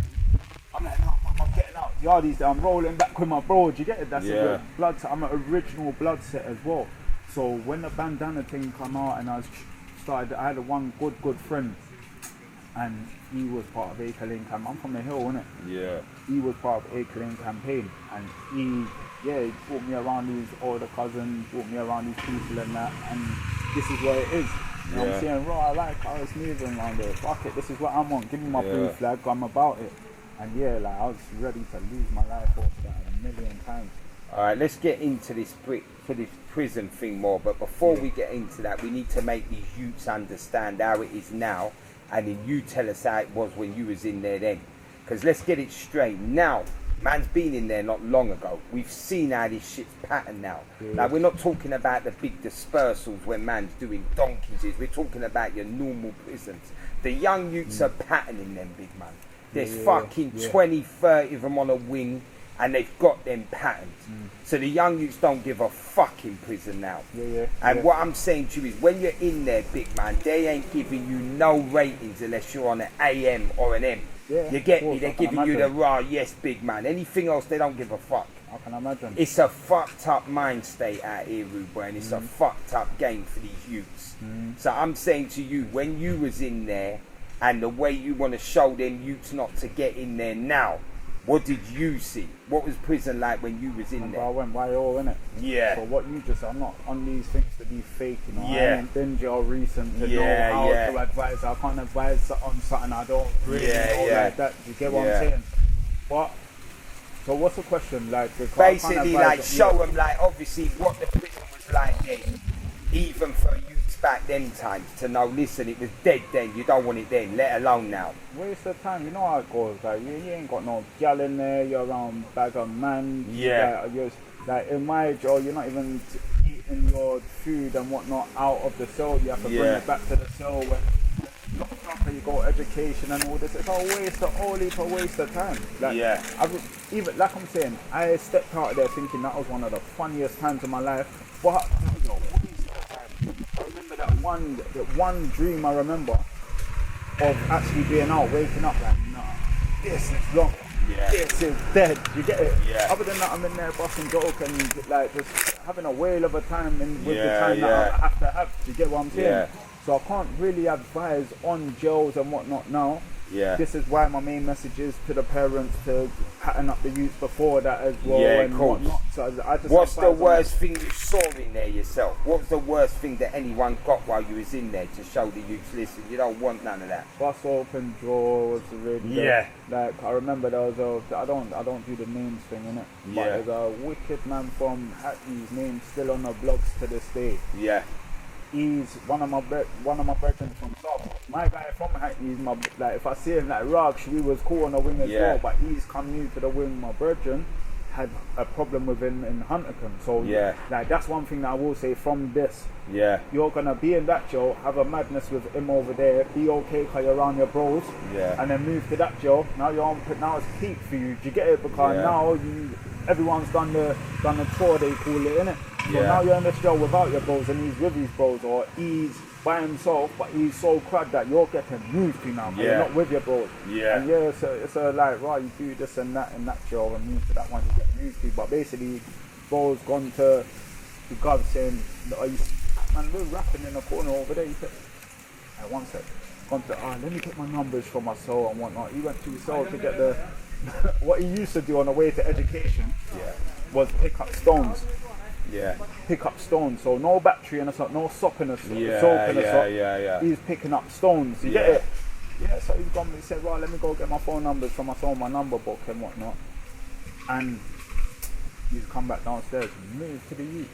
I'm like, no, Mum, I'm getting out. Yardies there, I'm rolling back with my bro. Do you get it? That's a blood set. I'm an original blood set as well. So when the bandana thing came out and I had one good friend, and he was part of Acre Lane campaign. I'm from the hill, innit? Yeah. He was part of Acre Lane campaign, and he brought me around these older cousins, brought me around these people and that, and this is what it is. You know what I'm saying? I like how it's moving around there. Fuck it, this is what I'm on. Give me my blue flag, I'm about it. And like I was ready to lose my life over that a million times. Alright, let's get into this prison thing more, but before we get into that, we need to make these youths understand how it is now, and then you tell us how it was when you was in there then. Because let's get it straight. Now, man's been in there not long ago. We've seen how this shit's patterned now. Now, we're not talking about the big dispersals when man's doing donkeys. We're talking about your normal prisons. The young youths are patterning them, big man. There's fucking 20, 30 of them on a wing, and they've got them patterns. So the young youths don't give a fuck in prison now. And what I'm saying to you is, when you're in there, big man, they ain't giving you no ratings unless you're on an AM or an M. You get me? They're giving you the raw, yes, big man. Anything else, they don't give a fuck. I can imagine. It's a fucked up mind state out here, Rude Boy, and it's a fucked up game for these youths. So I'm saying to you, when you was in there, and the way you want to show them youths not to get in there now, what did you see? What was prison like when you was in there? I went by all, innit? Yeah. So what you just, I'm not on these things to be fake, you know? I ain't been jail recent to know how to advise. I can't advise on something I don't really know like that. You get what I'm saying? But, so what's the question? Like, basically, like, show them, like, obviously, what the prison was like then, even for youths back then times, to know, listen, it was dead then, you don't want it then, let alone now. Waste of time, you know how it goes. Like, you ain't got no gal in there, you're around bag of man. Like in my jail, you're not even eating your food and whatnot out of the cell. You have to bring it back to the cell when you go education and all this. It's a waste of time. Like, even like I'm saying, I stepped out of there thinking that was one of the funniest times of my life. But that was a waste of time. I remember that one dream I remember of actually being out, waking up like, nah, this is long. This is dead. You get it? Other than that, I'm in there busting joke and like just having a whale of a time with the time that I have to have. Do you get what I'm saying? So I can't really advise on jails and whatnot now. This is why my main message is to the parents to pattern up the youth before that as well. And whatnot. So I just what's the worst thing you saw in there yourself? What's the worst thing that anyone got while you was in there to show the youth, listen, you don't want none of that? Bus open drawers, like I remember there was I don't do the names thing, innit? But there's a wicked man from Hackney's name still on the blogs to this day. He's one of my brethren from South. My guy from Hackney, like if I see him like Ragsh, we was cool on the wing as well, but he's come new to the wing. My brethren had a problem with him in Huntercombe. So like that's one thing that I will say from this. You're gonna be in that jail, have a madness with him over there, be okay because you're around your bros, and then move to that jail. Now you're on, now it's peak for you. Do you get it? Because now everyone's done the tour, they call it, innit? So now you're in this jail without your bros and he's with his bros, or he's by himself but he's so crud that you're getting moved to now, but you're not with your bros. And it's a like, right, you do this and that in that jail and move to that one you get moved to. But basically, bros gone to the gov saying, man, we're rapping in the corner over there. He said, hey, one sec. Gone to, let me get my numbers from my cell and whatnot. He went to his cell to get the, what he used to do on the way to education was pick up stones. Pick up stones, so no battery and no soap in a soap. He's picking up stones. You get it? So he's gone. He said, "Right, let me go get my phone numbers from my number book and whatnot." And he's come back downstairs, moved to the youth.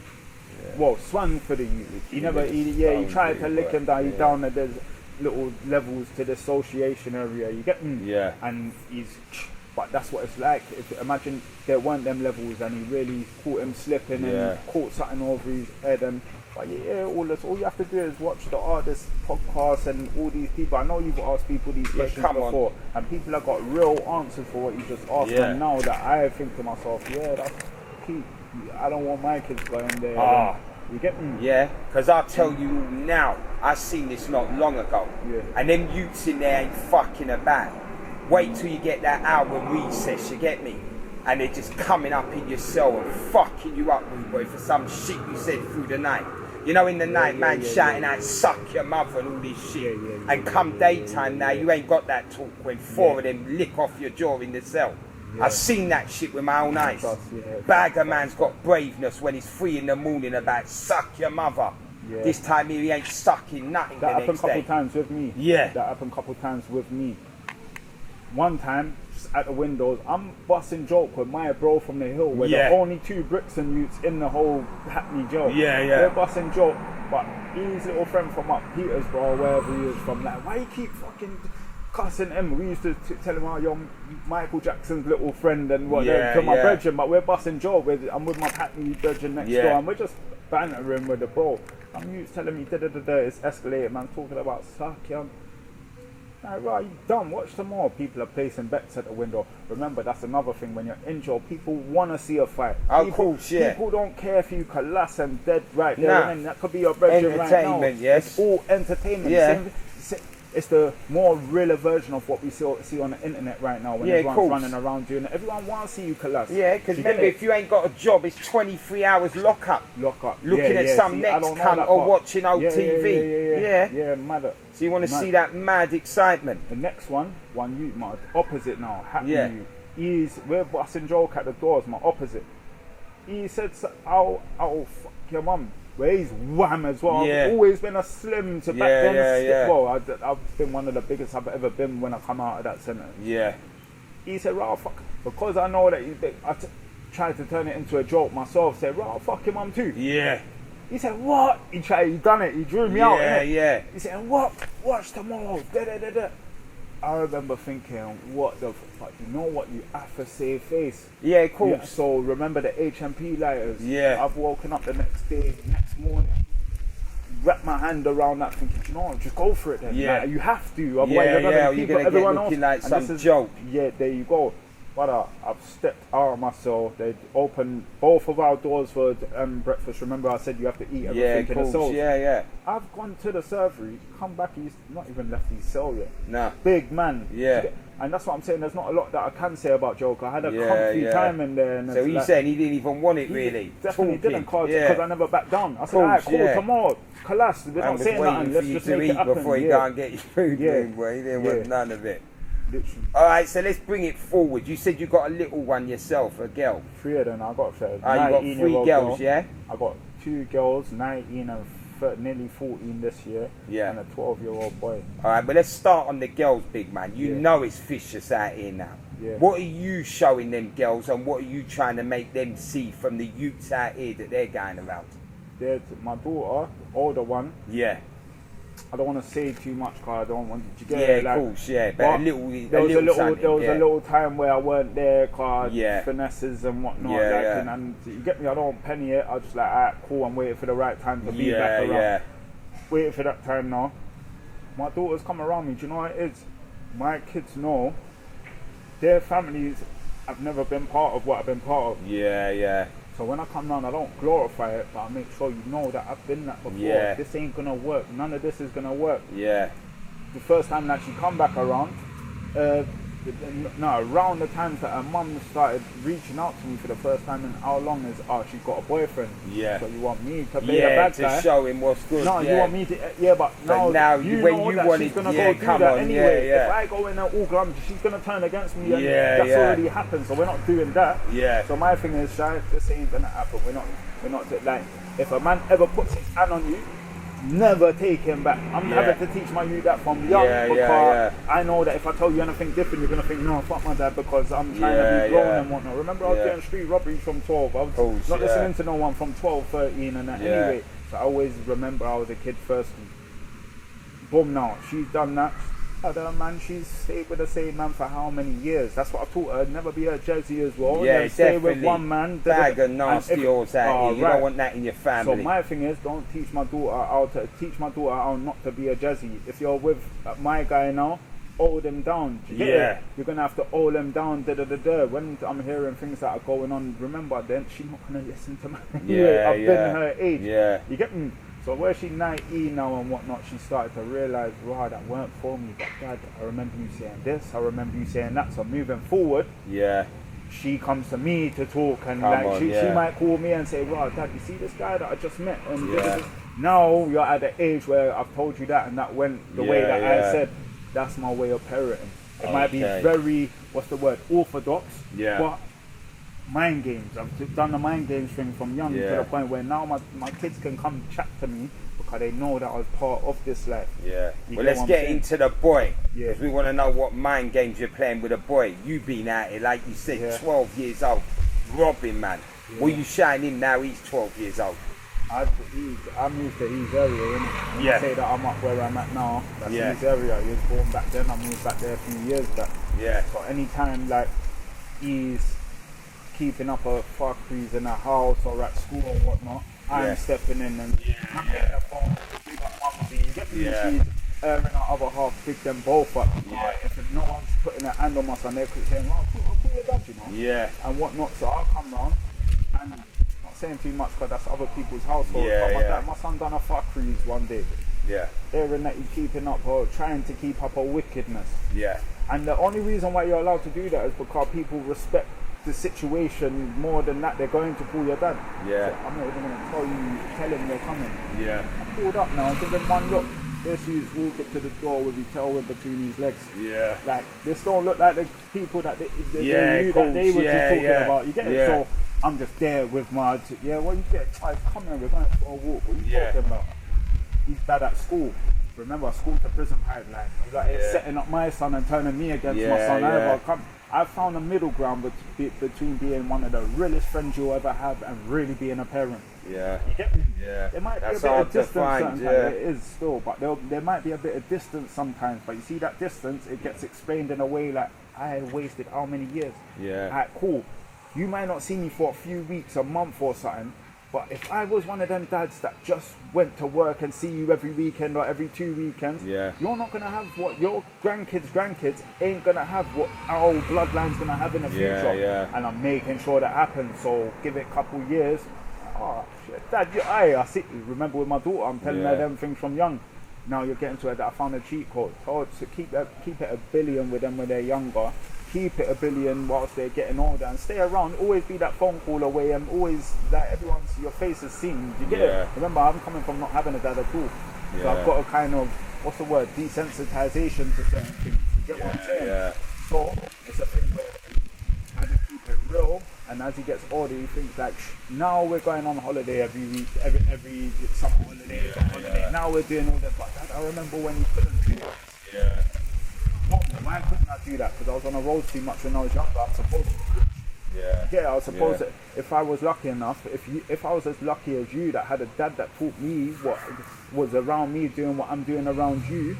Well, swung for the youth. He tried to lick him down. He's down there. There's little levels to the association area. You get me? And he's But that's what it's like. If imagine there weren't them levels and he really caught him slipping and caught something over his head and but yeah, all you have to do is watch the artist podcast and all these people. I know you've asked people these questions before, and people have got real answers for what you just asked. And now that I think to myself, yeah, that's key. I don't want my kids going there. You get me? Yeah, because I'll tell you now, I seen this not long ago. And them youths in there ain't fucking about. Wait till you get that hour recess, you get me? And they're just coming up in your cell and fucking you up, boy, for some shit you said through the night. You know, in the night, man, shouting out, suck your mother and all this shit. And come daytime now, you ain't got that talk when four of them lick off your jaw in the cell. I've seen that shit with my own eyes. Bagger man's got braveness when he's 3 in the morning about suck your mother. This time here he ain't sucking nothing that the next day. That happened a couple times with me. That happened a couple times with me. One time, just at the windows, I'm busting joke with my bro from the hill. We're the only 2 Brixton youths in the whole Hackney joke. We're busting joke, but his little friend from up Petersborough, wherever he is from, like, why you keep fucking cussing him? We used to tell him, oh, you're Michael Jackson's little friend and whatever, to my brethren, but we're busting joke. I'm with my Hackney brethren next door, and we're just bantering with the bro. I'm used telling me, it's escalated, man, talking about suck, young. Like, right, you dumb, watch some more. People are placing bets at the window. Remember, that's another thing. When you're injured, people want to see a fight. People don't care if you collapse and dead right there. And that could be your brethren right now. It's all entertainment. It's the more realer version of what we see on the internet right now when everyone's running around doing it. Everyone wants to see you collapse. Because remember, if you ain't got a job, it's 23 hours lock up. Looking at some next cunt or watching old TV. Mad. So you want to see that mad excitement. The next one you, my opposite now, happening you. We're busting joke at the doors, my opposite. He said, oh, fuck your mum. Where he's wham as well. I've always been a slim to back then. Well, I've been one of the biggest I've ever been when I come out of that centre. He said, "Rah, fuck," because I know that I tried to turn it into a joke myself. Said, "Rah, fuck your mum too." He said, "What?" He done it. He drew me out. He said, "What? Watch tomorrow." I remember thinking, what the fuck, you know what, you have to save face. Cool. So remember the HMP lighters. I've woken up the next morning, wrapped my hand around that thinking, you know what, just go for it then. Like, you have to, otherwise you're going to get looking like some joke. There you go. But I've stepped out of my cell. They opened both of our doors for breakfast. Remember I said you have to eat everything in the cells. I've gone to the surgery, come back, he's not even left his cell yet. Big man. And that's what I'm saying, there's not a lot that I can say about Joker. I had a comfy time in there. And so he's saying he didn't even want it really? Definitely didn't, because I never backed down. I said, alright, cool, tomorrow, collapse. We're not saying nothing, let's just make it happen. Before he go and get his food, boy. He didn't want none of it. Alright, so let's bring it forward. You said you got a little one yourself, a girl. 3 of them, I got 3. You got 3 girls, I got 2 girls, 19 and nearly 14 this year, and a 12-year-old boy. Alright, but let's start on the girls, big man. You know it's vicious out here now. What are you showing them girls, and what are you trying to make them see from the youths out here that they're going around? There's my daughter, older one. I don't want to say too much because I don't want you to get it. Like, of course, but there was a little time where I weren't there because finesses and whatnot. And you get me, I don't penny it. I just like, alright, cool, I'm waiting for the right time to be back around. Waiting for that time now. My daughters come around me, do you know what it is? My kids know their families have never been part of what I've been part of. So when I come down, I don't glorify it, but I make sure you know that I've been that before. This ain't gonna work. None of this is gonna work. The first time that she come back around, around the time that her mum started reaching out to me for the first time in how long is, she's got a boyfriend. So you want me to be the bad guy? To show him what's good. No, you want me to, but now you when know you that she's gonna go do that anyway. If I go in there all glum, she's gonna turn against me, and that's already happened. So we're not doing that. So my thing is, Shai, this ain't gonna happen. We're not like, if a man ever puts his hand on you, never take him back. I'm having to teach my youth that from young, because I know that if I tell you anything different, you're gonna think, no, fuck my dad, because I'm trying to be grown and whatnot. Remember, I was doing street robberies from 12. I was not listening to no one from 12, 13 and that anyway. So I always remember I was a kid first. Boom, now she's done that. other man, she's stayed with the same man for how many years? That's what I taught her. Never be a Jezzy as well. Yeah, Then stay definitely. with one man. Bag of nasty horse out here. You don't want that in your family. So my thing is, don't teach my daughter how not to be a Jezzy. If you're with my guy now, hold him down. Do you get it? You're gonna have to hold him down. When I'm hearing things that are going on, remember, then she's not gonna listen to me. I've been her age. Yeah. You get me? So where she's 19 now and whatnot, she started to realise, wow, that weren't for me. But Dad, I remember you saying this, I remember you saying that. So moving forward, she comes to me to talk, and she might call me and say, wow, Dad, you see this guy that I just met? And now you're at the age where I've told you that, and that went the way that I said. That's my way of parenting. It might be very, orthodox, but mind games. I've done the mind games thing from young to the point where now my kids can come chat to me because they know that I was part of this life. Yeah. Well, let's get into the boy. Yeah. Because we want to know what mind games you're playing with a boy. You've been at it, like you said, 12 years old, robbing, man. Yeah. Well, you shine him now, he's 12 years old. I moved to his area, innit? When I say that I'm up where I'm at now, that's his area. He was born back then, I moved back there a few years back. Yeah. So anytime like he's keeping up a fuckeries in a house or at school or whatnot, I'm stepping in and I'm getting a phone, big up mumsy, you get me? She's airing her other half, big them both up. If no one's putting a hand on my son, they're saying, well, I'll call your dad, you know? Yeah. And whatnot, so I'll come round and saying too much because that's other people's household. But my son done a fuckeries one day. Yeah. Hearing that he's keeping up or trying to keep up a wickedness. Yeah. And the only reason why you're allowed to do that is because people respect the situation more than that. They're going to call your dad. Yeah. So I'm not even going to tell him you're coming. Yeah. I pulled up now, give him one look. This he's walked up to the door with his tail in between his legs. Yeah. Like, this don't look like the people that they knew that they were just talking about. You get it? So I'm just there with my, what you get? Come here, we're going for a walk. What are you talking about? He's bad at school. Remember, school to prison pipeline. He's like setting up my son and turning me against my son. I found a middle ground between being one of the realest friends you'll ever have and really being a parent. Yeah. You get me? Yeah. There might be a bit of distance sometimes. It is still, but there might be a bit of distance sometimes. But you see that distance, it gets explained in a way like, I wasted how many years? Yeah. Alright, cool. You might not see me for a few weeks, a month or something, but if I was one of them dads that just went to work and see you every weekend or every 2 weekends, you're not going to have what your grandkids ain't going to have what our bloodline's going to have in the future. Yeah. And I'm making sure that happens, so give it a couple years. Oh, shit, Dad, I see. Remember with my daughter, I'm telling her them things from young. Now you're getting to it that I found a cheat code. Told to keep it $1 billion with them when they're younger. Keep it $1 billion whilst they're getting older and stay around. Always be that phone call away and always that your face is seen. You get it? Remember, I'm coming from not having a dad at all. So I've got a kind of, desensitization to certain things. You get what I'm saying? Yeah. So it's a thing where I just keep it real, and as he gets older, he thinks like, now we're going on holiday every week, every summer holiday, Now we're doing all this, but Dad, I remember when you couldn't do this. Yeah. Why couldn't I do that? Because I was on the road too much when I was younger. I'm supposed to. Yeah, I was supposed to. If I was lucky enough, if I was as lucky as you that had a dad that taught me what was around me doing what I'm doing around you,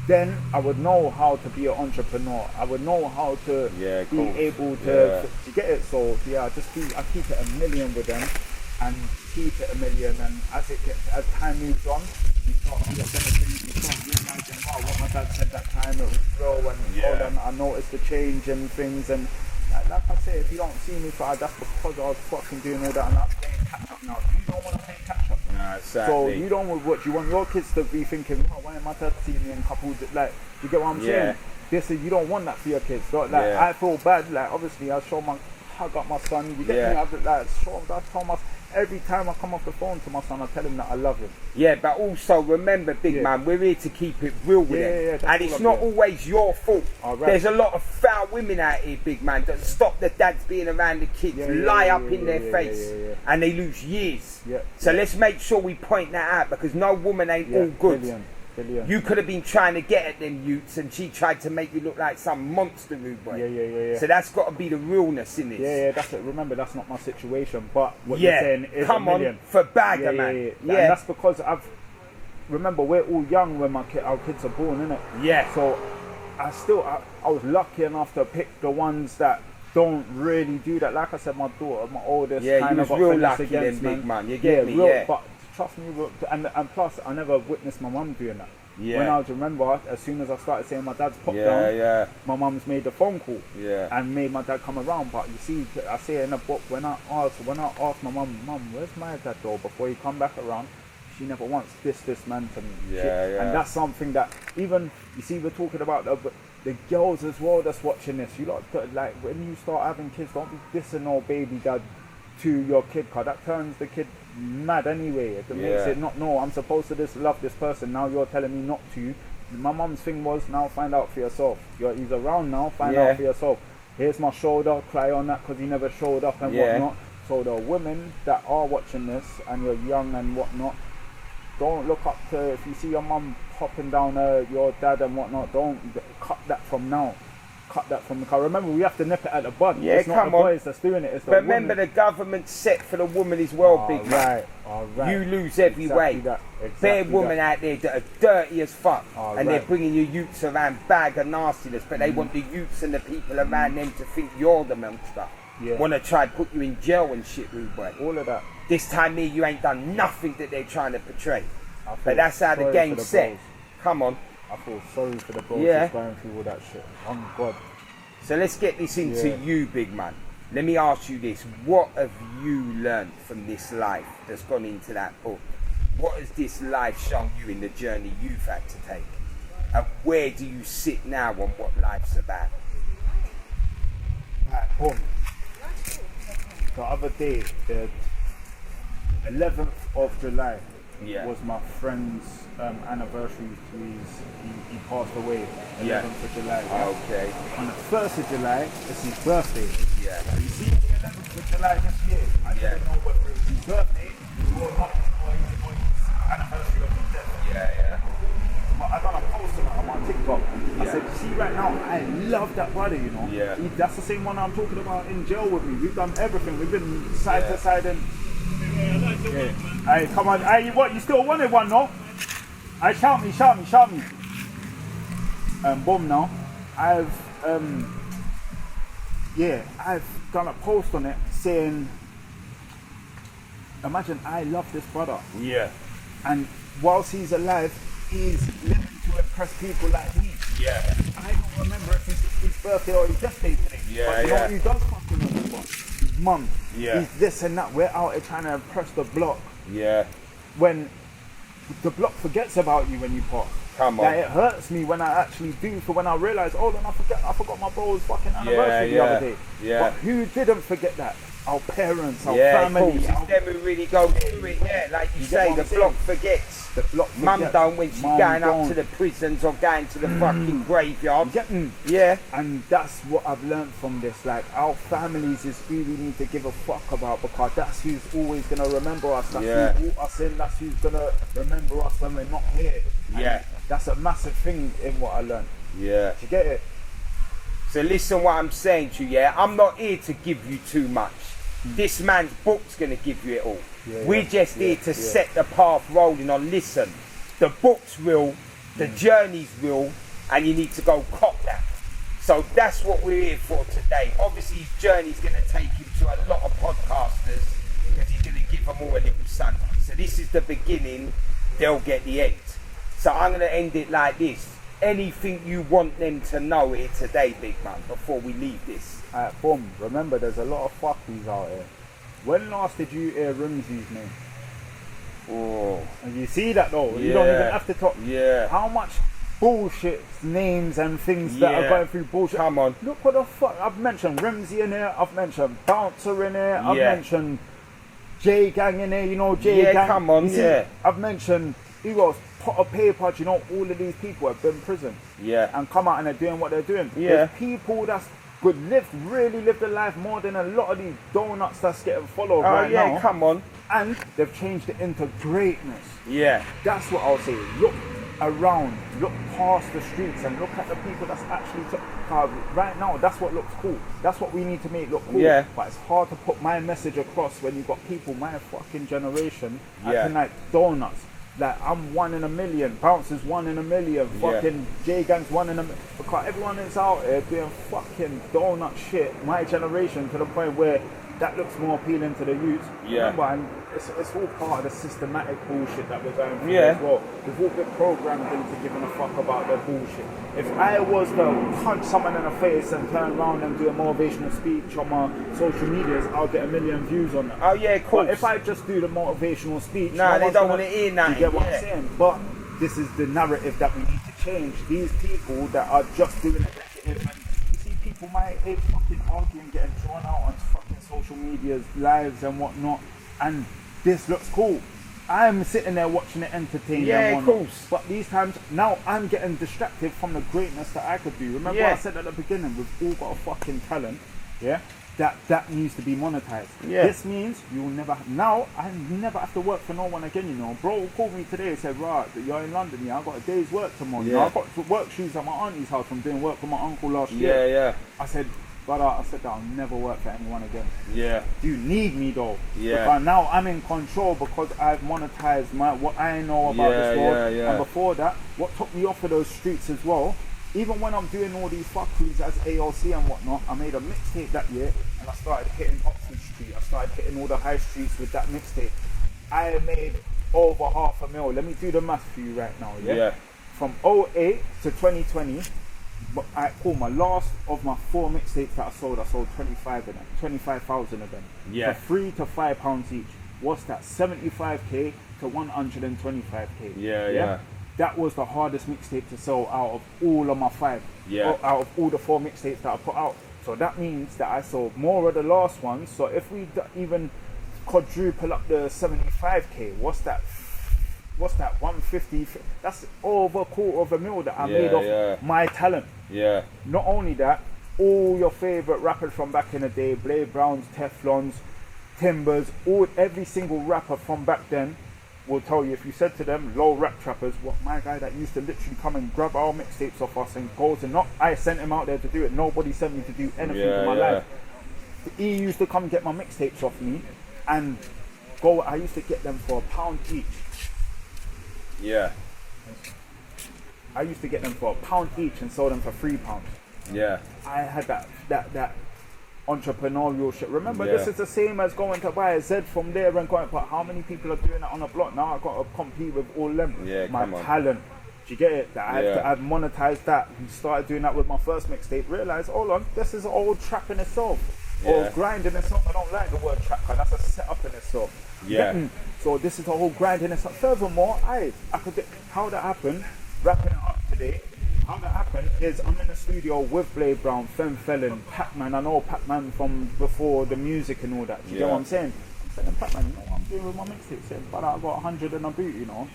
then I would know how to be an entrepreneur. I would know how to be able to get it. So I keep it $1 million with them and keep it $1 million. And as time moves on, you start realizing, wow, what my dad said that time, it was real, and I noticed the change and things, and like I say, if you don't see me for that's because I was fucking doing all that and I'm playing catch up now. You don't want to play catch up. Nah, exactly. So you don't want you want your kids to be thinking, oh, why am my dad seeing me in couples? Like, you get what I'm saying? You don't want that for your kids. So, I feel bad, like obviously I hug up my son, you get me, I told my every time I come off the phone to my son, I tell him that I love him. Yeah, but also remember, big man, we're here to keep it real with him. And it's not always your fault. There's a lot of foul women out here, big man, that stop the dads being around the kids, lie up in their face, and they lose years. So let's make sure we point that out, because no woman ain't all good. Billion. You could have been trying to get at them youths, and she tried to make you look like some monster, rude boy. So that's got to be the realness in this. That's it. Remember, that's not my situation. But what you're saying is come $1 million. On for bagger, man. And that's because remember, we're all young when our kids are born, innit? Yeah. So I was lucky enough to pick the ones that don't really do that. Like I said, my daughter, my oldest, Yeah, kind you of was got real finesse lucky then, against, big man. You get me, real, yeah. But trust me, and plus, I never witnessed my mum doing that. Yeah. When I was, remember, as soon as I started saying my dad's popped Yeah, down, yeah. my mum's made the phone call. Yeah. And made my dad come around. But you see, I say it in the book, when I asked my mum, where's my dad though, before he come back around, she never once dissed this man to me. Yeah. And that's something that, even, you see, we're talking about the girls as well that's watching this. You lot, like, when you start having kids, don't be dissing no baby dad to your kid, cause that turns the kid mad anyway. It makes it not, no, I'm supposed to love this person, now you're telling me not to. My mum's thing was, now find out for yourself. He's around now, find out for yourself. Here's my shoulder, cry on that because he never showed up and whatnot. So the women that are watching this and you're young and whatnot, don't look up to, if you see your mum popping down your dad and whatnot, don't cut that from now. Cut that from the car. Remember, we have to nip it at the bud. Yeah, it's not the boys that's doing it, it's the remember, women. the government's set for the woman as well, big man. All right. You lose every way. Bare women out there that are dirty as fuck, and they're bringing you youths around, bag of nastiness, but they want the youths and the people around them to think you're the monster. Yeah. Want to try and put you in jail and shit, rude boy. All of that. This time here, you ain't done nothing that they're trying to portray. But that's how the game's set. Come on. I feel sorry for the bros going through all that shit. Oh God. So let's get this into you, big man. Let me ask you this. What have you learned from this life that's gone into that book? What has this life shown you in the journey you've had to take? And where do you sit now on what life's about? Right, boom. The other day, the 11th of July, was my friend's anniversary. He passed away 11th of July. Okay. On the 1st of July, it's his birthday. Yeah. You see, the 11th of July this year, I didn't know whether it was his birthday or not, or his anniversary of his death. Yeah. But I done a post on my TikTok. I said, see, right now, I love that brother, you know. Yeah. That's the same one I'm talking about in jail with me. We've done everything. We've been side to side and... Hey, come on. Hey, what? You still wanted one, no? Hey, shout me. Boom now. I've done a post on it saying, imagine I love this brother. Yeah. And whilst he's alive, he's living to impress people like me. Yeah. I don't remember if it's his birthday or his death day today. Yeah, but you know what he does fucking remember? His mum. Yeah. He's this and that. We're out here trying to impress the block. Yeah. When the block forgets about you when you pass. Come on. Like, it hurts me when I actually do, for when I realise, oh, then I forgot my bro's fucking anniversary the other day. Yeah. But who didn't forget that? Our parents, our Of family. course, it's them who really go through it, like you say, the block forgets. The block forgets. Mum don't when she's going up to the prisons or going to the fucking graveyard. Yeah. And that's what I've learned from this. Like, our families is who we need to give a fuck about, because that's who's always going to remember us. That's who brought us in. That's who's going to remember us when we're not here. And that's a massive thing in what I learned. Yeah. Do you get it? So listen what I'm saying to you, I'm not here to give you too much. This man's book's going to give you it all. We're just here to set the path rolling on. Listen, the book's real, the journey's real, and you need to go cop that. So that's what we're here for today. Obviously his journey's going to take him to a lot of podcasters, because he's going to give them all a little something. So this is the beginning, they'll get the end. So I'm going to end it like this. Anything you want them to know here today, big man, before we leave this? Boom. Remember, there's a lot of fuckies out here. When last did you hear Rimsey's name? Oh. And you see that though? You don't even have to talk. Yeah. How much bullshit names and things that are going through bullshit. Come on. Look what the fuck. I've mentioned Rimsey in here. I've mentioned Bouncer in here. I've mentioned J Gang in here. You know J Gang. Come on. I've mentioned who else? Potter Paper. You know, all of these people have been in prison. And come out and they're doing what they're doing. There's people that's good, really lived a life more than a lot of these donuts that's getting followed right now. Come on. And they've changed it into greatness. That's what I'll say. Look around, look past the streets and look at the people that's actually right now, that's what looks cool. That's what we need to make look cool. But it's hard to put my message across when you've got people my fucking generation acting like donuts. Like, I'm 1 in a million, Bouncer's 1 in a million, fucking J-Gang's 1 in a million. Because everyone is out here doing fucking donut shit, my generation, to the point where that looks more appealing to the youth. Remember, and it's all part of the systematic bullshit that we're going through as well. We've all been programmed into giving a fuck about their bullshit. If I was to punch someone in the face and turn around and do a motivational speech on my social medias, I'll get 1 million views on that. Oh yeah, of course. But if I just do the motivational speech, no, they don't want to hear that. You get what I'm saying? But this is the narrative that we need to change. These people that are just doing it negative, and you see people my age fucking arguing, getting drawn out on fucking social media's lives and whatnot, and this looks cool. I'm sitting there watching it entertain them. Of course. But these times, now I'm getting distracted from the greatness that I could do. Remember I said at the beginning, we've all got a fucking talent, that needs to be monetized. This means you'll never, now I never have to work for no one again, you know. Bro called me today and said, right, you're in London, I got a day's work tomorrow. You know, I got work shoes at my auntie's house from doing work for my uncle last year. I said, brother, I said that I'll never work for anyone again. You need me though. Because now I'm in control because I've monetized what I know about this world. And before that, what took me off of those streets as well, even when I'm doing all these fuckeries as ALC and whatnot, I made a mixtape that year and I started hitting Oxford Street. I started hitting all the high streets with that mixtape. I made over $500,000. Let me do the math for you right now, From 08 to 2020, but I call my last of my 4 mixtapes that I sold 25,000 of them. For £3 to £5 each. What's that? 75k to 125k. That was the hardest mixtape to sell out of all of my 5. Out of all the 4 mixtapes that I put out. So that means that I sold more of the last ones. So if we even quadruple up the 75k, what's that? 150? That's over $250,000 that I made off my talent. Not only that, all your favorite rappers from back in the day, Blade Browns, Teflons, Timbers, every single rapper from back then will tell you, if you said to them, low rap trappers, what my guy that used to literally come and grab our mixtapes off us and goes, and not I sent him out there to do it, nobody sent me to do anything in my life. He used to come get my mixtapes off me and go, I used to get them for £1 each. I used to get them for £1 each and sold them for £3. I had that entrepreneurial shit. Remember, this is the same as going to buy a Z from there and going, but how many people are doing that on a block? Now I've got to compete with all them. My talent. Do you get it? That I've monetized that. Started doing that with my first mixtape. Realized, hold on, this is an old trap in itself. Or grind in itself. I don't like the word trap, because that's a setup in itself. So this is a whole grind in itself. Furthermore, I could, how that happened, wrapping it up today, how that happened is I'm in the studio with Blade Brown, Femme Felon, Pac-Man. I know Pac-Man from before the music and all that. Do you get what I'm saying? I'm saying, Pac-Man, you know what I'm doing with my mixtape? Saying, but I got 100 in a boot, you know.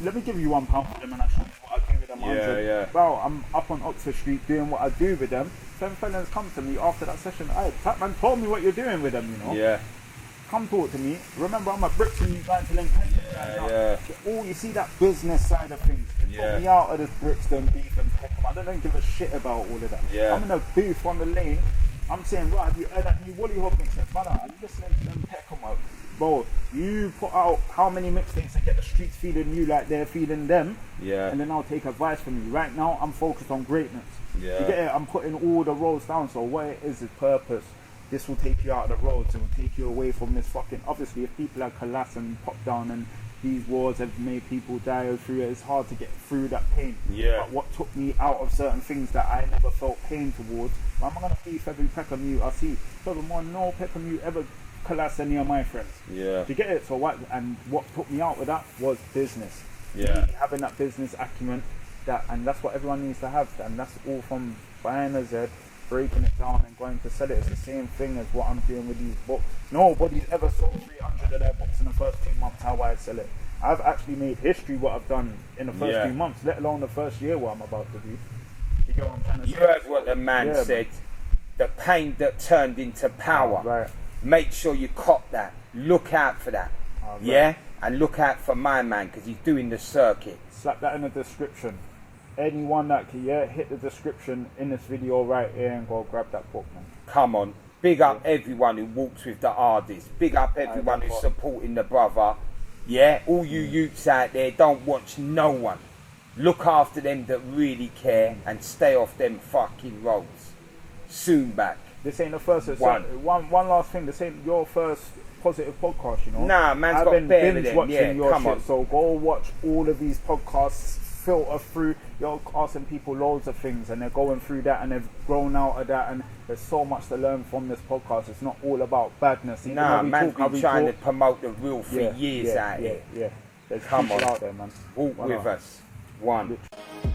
Let me give you £1 for them and I show you what I do with them 100. Well, I'm up on Oxford Street doing what I do with them. Femme Felons come to me after that session. Hey, Pac-Man told me what you're doing with them, you know. Come talk to me. Remember, I'm at Brixton, you going to link you see that business side of things. It took me out of this Brixton beef and Peckham. I don't give a shit about all of that. I'm in a booth on the lane. I'm saying, right, have you heard that new Wally Hog mixtape? Brother, are you listening to them Peckham? Bro, you put out how many mixtapes and get the streets feeling you like they're feeling them. And then I'll take advice from you. Right now, I'm focused on greatness. You get it? I'm putting all the roads down. So what it is purpose. This will take you out of the roads. It will take you away from this fucking... Obviously, if people have collapsed and popped down and these wars have made people die through it, it's hard to get through that pain. But what took me out of certain things that I never felt pain towards, I'm going to beef every Peckham you I see. Furthermore, no Peckham you ever collapsed any of my friends. Do you get it? So what took me out of that was business. Having that business acumen, and that's what everyone needs to have. And that's all from buying a Z, breaking it down and going to sell it. It's the same thing as what I'm doing with these books. Nobody's ever sold 300 of their books in the first 2 months how I sell it. I've actually made history what I've done in the first 2 months, let alone the first year what I'm about to do. You get what I'm trying to say? You heard what the man said. The pain that turned into power. Make sure you cop that. Look out for that. And look out for my man, because he's doing the circuit. Slap that in the description. Anyone that can hit the description in this video right here and go grab that book, man. Come on. Big up everyone who walks with the DARDEST. Big up everyone who's supporting the brother. Yeah, all you youths out there, don't watch no one. Look after them that really care and stay off them fucking roads. Soon back. This ain't the first. One last thing. This ain't your first positive podcast, you know. Nah, man's I've got been better binge than watching yeah, your come shit. on. So go watch all of these podcasts. Filter through. You're asking people loads of things, and they're going through that, and they've grown out of that. And there's so much to learn from this podcast. It's not all about badness. Even Nah, though we man's talk, been trying to promote the real for years out here. Yeah. There's Come people on. out there, man. Walk Well, with us. One. Literally.